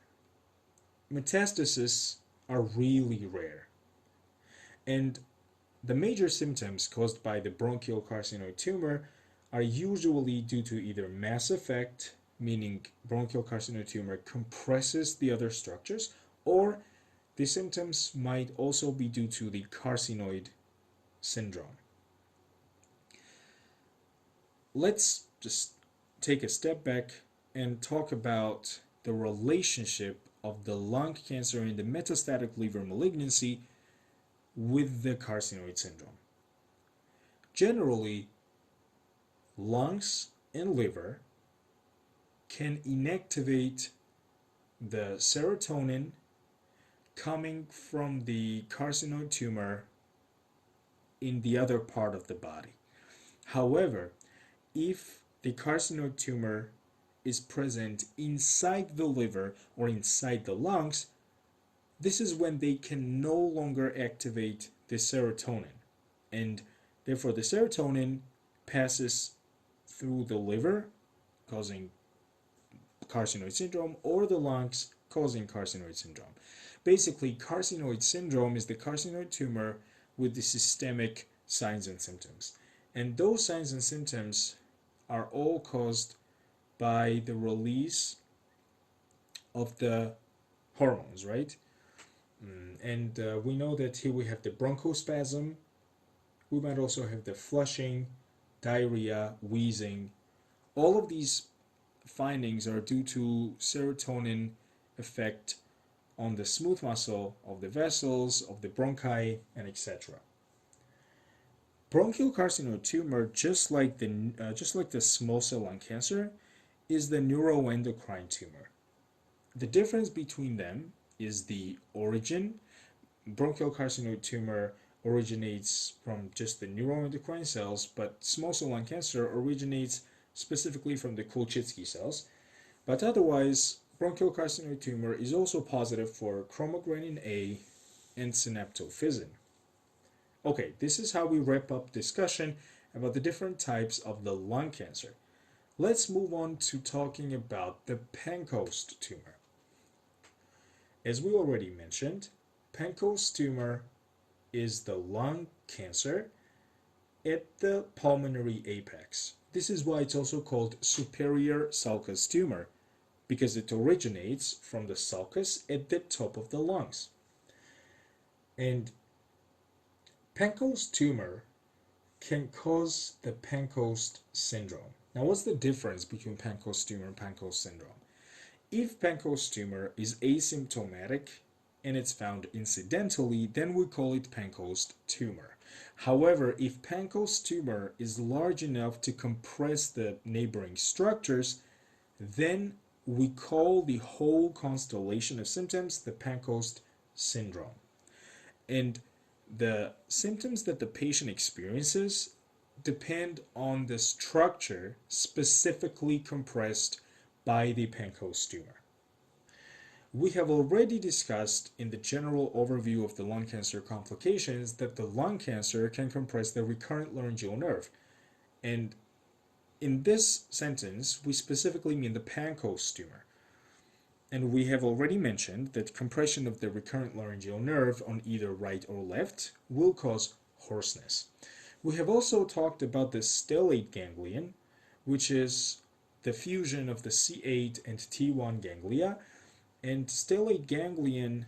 metastases are really rare. And the major symptoms caused by the bronchial carcinoid tumor are usually due to either mass effect, meaning bronchial carcinoid tumor compresses the other structures, or the symptoms might also be due to the carcinoid syndrome. Let's just take a step back and talk about the relationship of the lung cancer and the metastatic liver malignancy with the carcinoid syndrome. Generally, lungs and liver can inactivate the serotonin coming from the carcinoid tumor in the other part of the body. However, if the carcinoid tumor is present inside the liver or inside the lungs, this is when they can no longer activate the serotonin, and therefore the serotonin passes through the liver, causing carcinoid syndrome, or the lungs, causing carcinoid syndrome. Basically, carcinoid syndrome is the carcinoid tumor with the systemic signs and symptoms. And those signs and symptoms are all caused by the release of the hormones, right? And we know that here we have the bronchospasm. We might also have the flushing, diarrhea, wheezing. All of these findings are due to serotonin effect on the smooth muscle of the vessels, of the bronchi, and etc. Bronchial carcinoid tumor, just like the small cell lung cancer, is the neuroendocrine tumor. The difference between them is the origin. Bronchial carcinoid tumor originates from just the neuroendocrine cells, but small cell lung cancer originates specifically from the Kolchitsky cells. But otherwise, bronchial carcinoid tumor is also positive for chromogranin A and synaptophysin. Okay, this is how we wrap up discussion about the different types of the lung cancer. Let's move on to talking about the Pancoast tumor. As we already mentioned, Pancoast tumor is the lung cancer at the pulmonary apex. This is why it's also called superior sulcus tumor, because it originates from the sulcus at the top of the lungs. And Pancoast tumor can cause the Pancoast syndrome. Now, what's the difference between Pancoast tumor and Pancoast syndrome? If Pancoast tumor is asymptomatic and it's found incidentally, then we call it Pancoast tumor. However, if Pancoast tumor is large enough to compress the neighboring structures, then we call the whole constellation of symptoms the Pancoast syndrome. And the symptoms that the patient experiences depend on the structure specifically compressed by the Pancoast tumor. We have already discussed in the general overview of the lung cancer complications that the lung cancer can compress the recurrent laryngeal nerve. And in this sentence, we specifically mean the Pancoast tumor. And we have already mentioned that compression of the recurrent laryngeal nerve on either right or left will cause hoarseness. We have also talked about the stellate ganglion, which is the fusion of the C8 and T1 ganglia. And stellate ganglion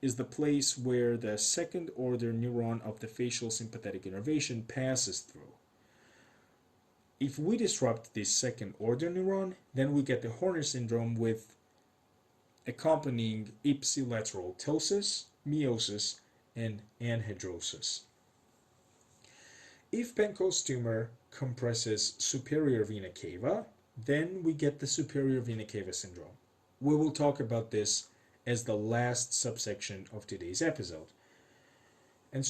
is the place where the second order neuron of the facial sympathetic innervation passes through. If we disrupt this second order neuron, then we get the Horner syndrome with accompanying ipsilateral ptosis, meiosis, and anhidrosis. If Pancoast tumor compresses superior vena cava, then we get the superior vena cava syndrome. we will talk about this as the last subsection of today's episode. And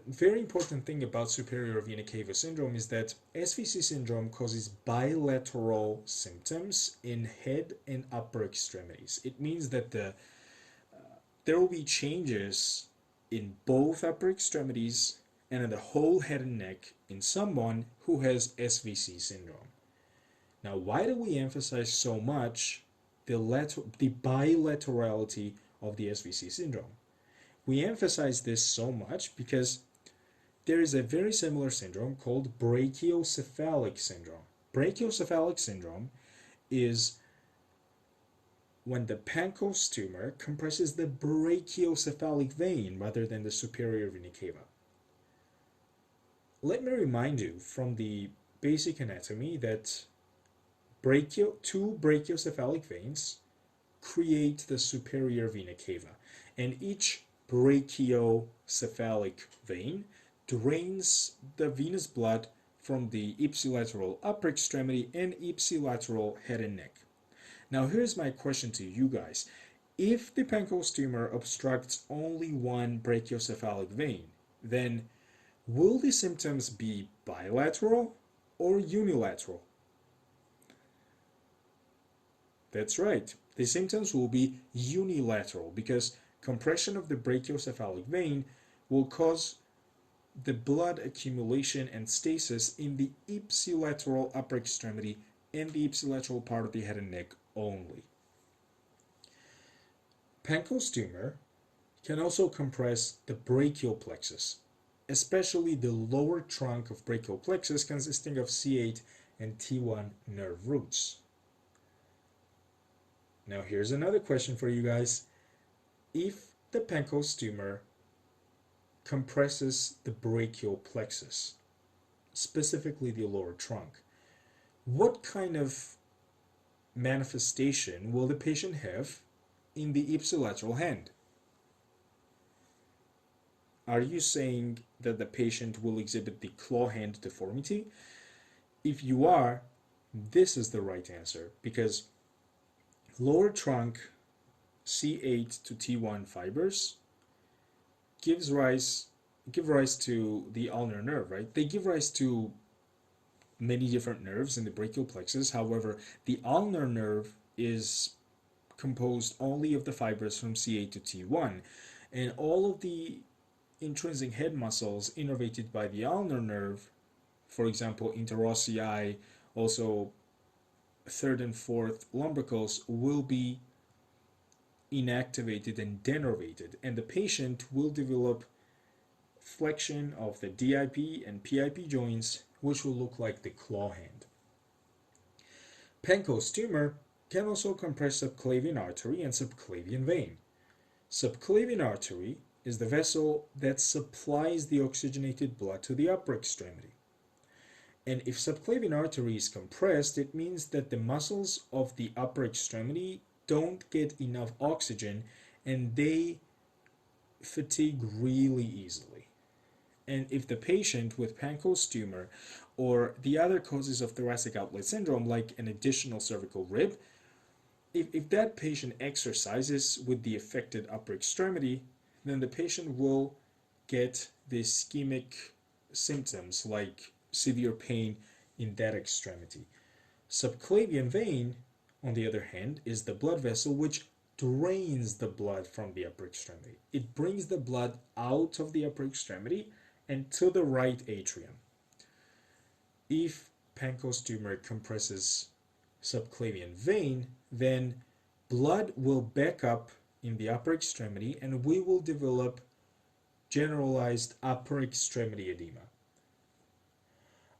very important thing about superior vena cava syndrome is that SVC syndrome causes bilateral symptoms in head and upper extremities. It means that there will be changes in both upper extremities and in the whole head and neck in someone who has SVC syndrome. Now, why do we emphasize so much the bilaterality of the SVC syndrome? We emphasize this so much because there is a very similar syndrome called brachiocephalic syndrome. Brachiocephalic syndrome is when the Pancoast tumor compresses the brachiocephalic vein rather than the superior vena cava. Let me remind you from the basic anatomy that two brachiocephalic veins create the superior vena cava, and each brachiocephalic vein drains the venous blood from the ipsilateral upper extremity and ipsilateral head and neck. Now here's my question to you guys. If the Pancoast tumor obstructs only one brachiocephalic vein, then will the symptoms be bilateral or unilateral? That's right. The symptoms will be unilateral because compression of the brachiocephalic vein will cause the blood accumulation and stasis in the ipsilateral upper extremity and the ipsilateral part of the head and neck only. Pancoast tumor can also compress the brachial plexus, especially the lower trunk of brachial plexus consisting of C8 and T1 nerve roots. Now here's another question for you guys. If the Pancoast tumor compresses the brachial plexus, specifically the lower trunk, what kind of manifestation will the patient have in the ipsilateral hand? Are you saying that the patient will exhibit the claw hand deformity? If you are, this is the right answer, because lower trunk C8 to T1 fibers give rise to the ulnar nerve, right? They give rise to many different nerves in the brachial plexus. However, the ulnar nerve is composed only of the fibers from C8 to T1, and all of the intrinsic head muscles innervated by the ulnar nerve, for example, interossei, also third and fourth lumbricals, will be inactivated and denervated, and the patient will develop flexion of the DIP and PIP joints, which will look like the claw hand. Pancoast tumor can also compress subclavian artery and subclavian vein. Subclavian artery is the vessel that supplies the oxygenated blood to the upper extremity. And if subclavian artery is compressed, it means that the muscles of the upper extremity don't get enough oxygen and they fatigue really easily. And if the patient with Pancoast tumor or the other causes of thoracic outlet syndrome, like an additional cervical rib, if that patient exercises with the affected upper extremity, then the patient will get the ischemic symptoms like severe pain in that extremity. Subclavian vein, on the other hand, is the blood vessel which drains the blood from the upper extremity. It brings the blood out of the upper extremity and to the right atrium. If Pancoast tumor compresses subclavian vein, then blood will back up in the upper extremity and we will develop generalized upper extremity edema.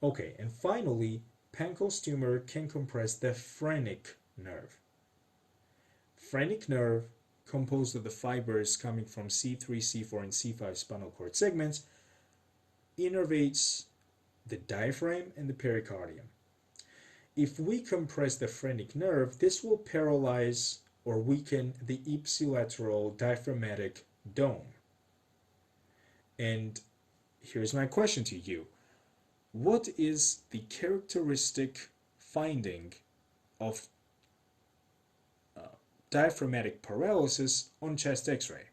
Okay, and finally, Pancoast tumor can compress the phrenic nerve. Phrenic nerve, composed of the fibers coming from C3, C4, and C5 spinal cord segments, innervates the diaphragm and the pericardium. If we compress the phrenic nerve, this will paralyze or weaken the ipsilateral diaphragmatic dome. And here's my question to you. What is the characteristic finding of diaphragmatic paralysis on chest x-ray.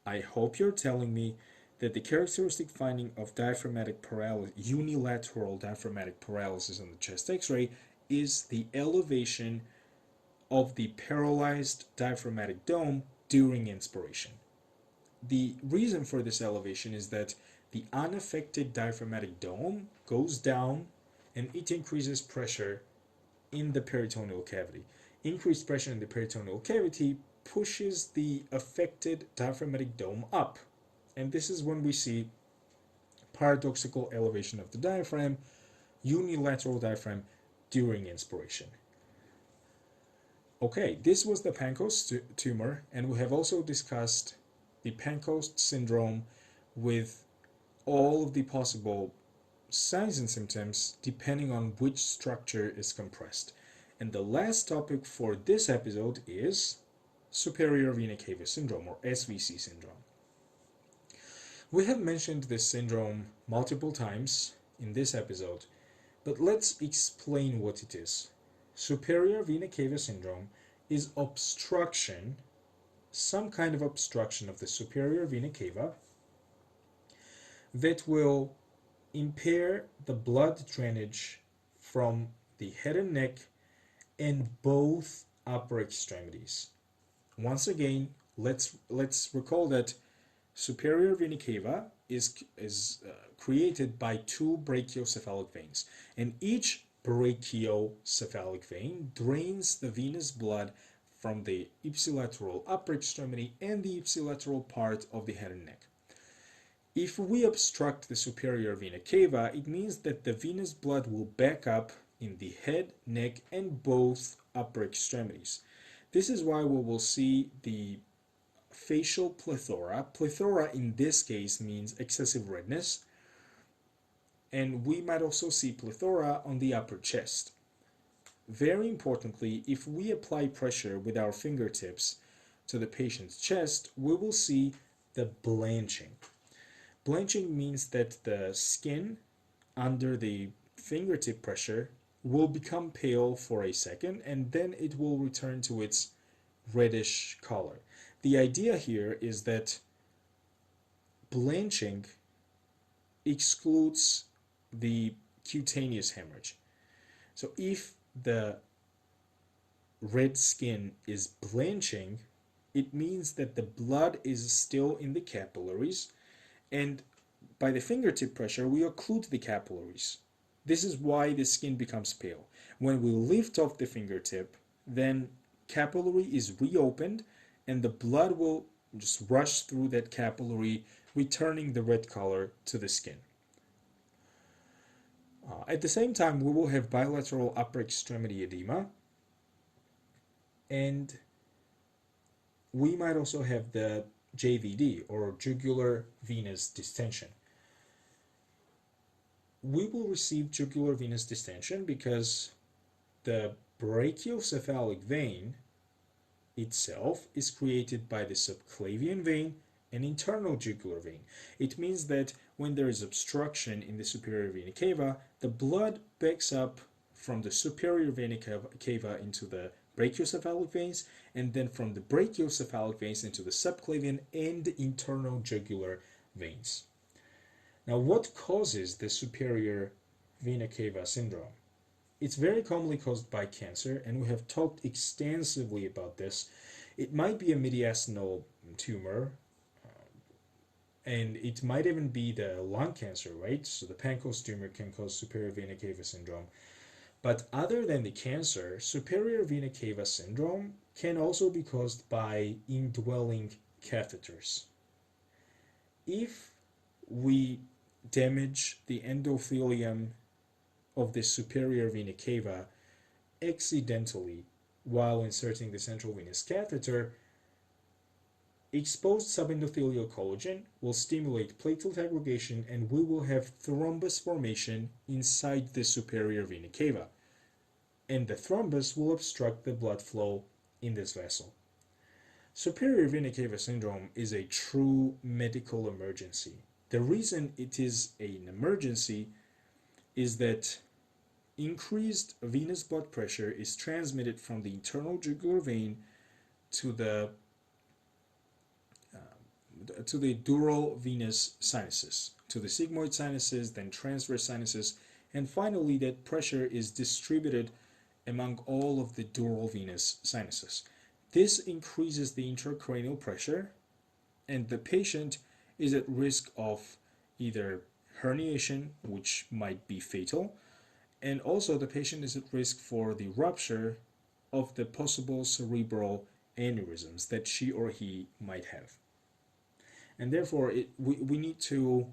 I hope you're telling me that the characteristic finding of diaphragmatic paralysis, unilateral diaphragmatic paralysis on the chest x-ray, is the elevation of the paralyzed diaphragmatic dome during inspiration. The reason for this elevation is that the unaffected diaphragmatic dome goes down and it increases pressure in the peritoneal cavity. Increased pressure in the peritoneal cavity pushes the affected diaphragmatic dome up. And this is when we see paradoxical elevation of the diaphragm, unilateral diaphragm during inspiration. Okay, this was the Pancoast tumor, and we have also discussed the Pancoast syndrome with all of the possible signs and symptoms depending on which structure is compressed. And the last topic for this episode is superior vena cava syndrome, or SVC syndrome. We have mentioned this syndrome multiple times in this episode, but let's explain what it is. Superior vena cava syndrome is obstruction, some kind of obstruction of the superior vena cava that will impair the blood drainage from the head and neck and both upper extremities. Once again, let's recall that superior vena cava is created by two brachiocephalic veins, and each brachiocephalic vein drains the venous blood from the ipsilateral upper extremity and the ipsilateral part of the head and neck. If we obstruct the superior vena cava, it means that the venous blood will back up in the head, neck, and both upper extremities. This is why we will see the facial plethora. Plethora in this case means excessive redness, and we might also see plethora on the upper chest. Very importantly, if we apply pressure with our fingertips to the patient's chest, we will see the blanching. Blanching means that the skin under the fingertip pressure will become pale for a second, and then it will return to its reddish color. The idea here is that blanching excludes the cutaneous hemorrhage. So if the red skin is blanching, it means that the blood is still in the capillaries, and by the fingertip pressure we occlude the capillaries. This is why the skin becomes pale. When we lift off the fingertip, then capillary is reopened and the blood will just rush through that capillary, returning the red color to the skin. At the same time, we will have bilateral upper extremity edema, and we might also have the JVD, or jugular venous distension. We will receive jugular venous distension because the brachiocephalic vein itself is created by the subclavian vein and internal jugular vein. It means that when there is obstruction in the superior vena cava, the blood backs up from the superior vena cava into the brachiocephalic veins, and then from the brachiocephalic veins into the subclavian and internal jugular veins. Now, what causes the superior vena cava syndrome? It's very commonly caused by cancer, and we have talked extensively about this. It might be a mediastinal tumor, and it might even be the lung cancer, right? So the Pancoast tumor can cause superior vena cava syndrome. But other than the cancer, superior vena cava syndrome can also be caused by indwelling catheters. If we damage the endothelium of the superior vena cava accidentally while inserting the central venous catheter, exposed subendothelial collagen will stimulate platelet aggregation, and we will have thrombus formation inside the superior vena cava, and the thrombus will obstruct the blood flow in this vessel. Superior vena cava syndrome is a true medical emergency. The reason it is an emergency is that increased venous blood pressure is transmitted from the internal jugular vein to the dural venous sinuses, to the sigmoid sinuses, then transverse sinuses, and finally that pressure is distributed among all of the dural venous sinuses. This increases the intracranial pressure, and the patient is at risk of either herniation, which might be fatal, and also the patient is at risk for the rupture of the possible cerebral aneurysms that she or he might have. And therefore, we need to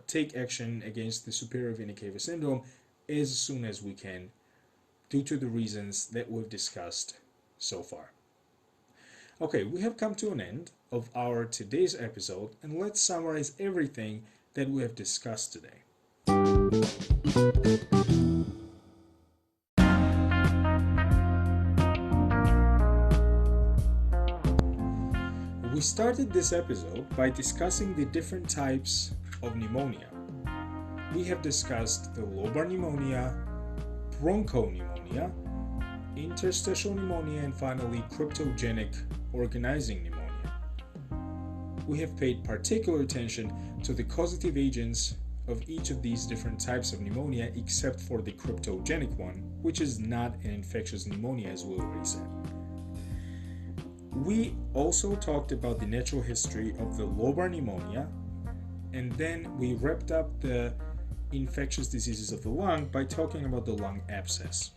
take action against the superior vena cava syndrome as soon as we can, due to the reasons that we've discussed so far. Okay, we have come to an end of our today's episode, and let's summarize everything that we have discussed today. We started this episode by discussing the different types of pneumonia. We have discussed the lobar pneumonia, broncho pneumonia, interstitial pneumonia, and finally cryptogenic organizing pneumonia. We have paid particular attention to the causative agents of each of these different types of pneumonia except for the cryptogenic one, which is not an infectious pneumonia, as we already said. We also talked about the natural history of the lobar pneumonia, and then we wrapped up the infectious diseases of the lung by talking about the lung abscess.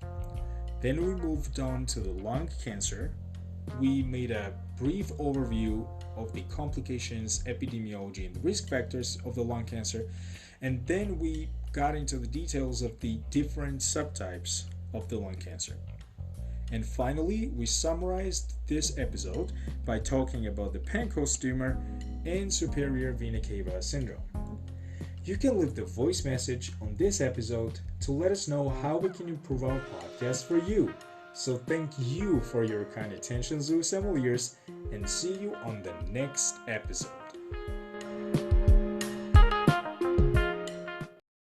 Then we moved on to the lung cancer. We made a brief overview of the complications, epidemiology, and the risk factors of the lung cancer, and then we got into the details of the different subtypes of the lung cancer. And finally, we summarized this episode by talking about the Pancoast tumor and superior vena cava syndrome. You can leave the voice message on this episode to let us know how we can improve our podcast for you. So thank you for your kind attention, Zoosommeliers, and see you on the next episode.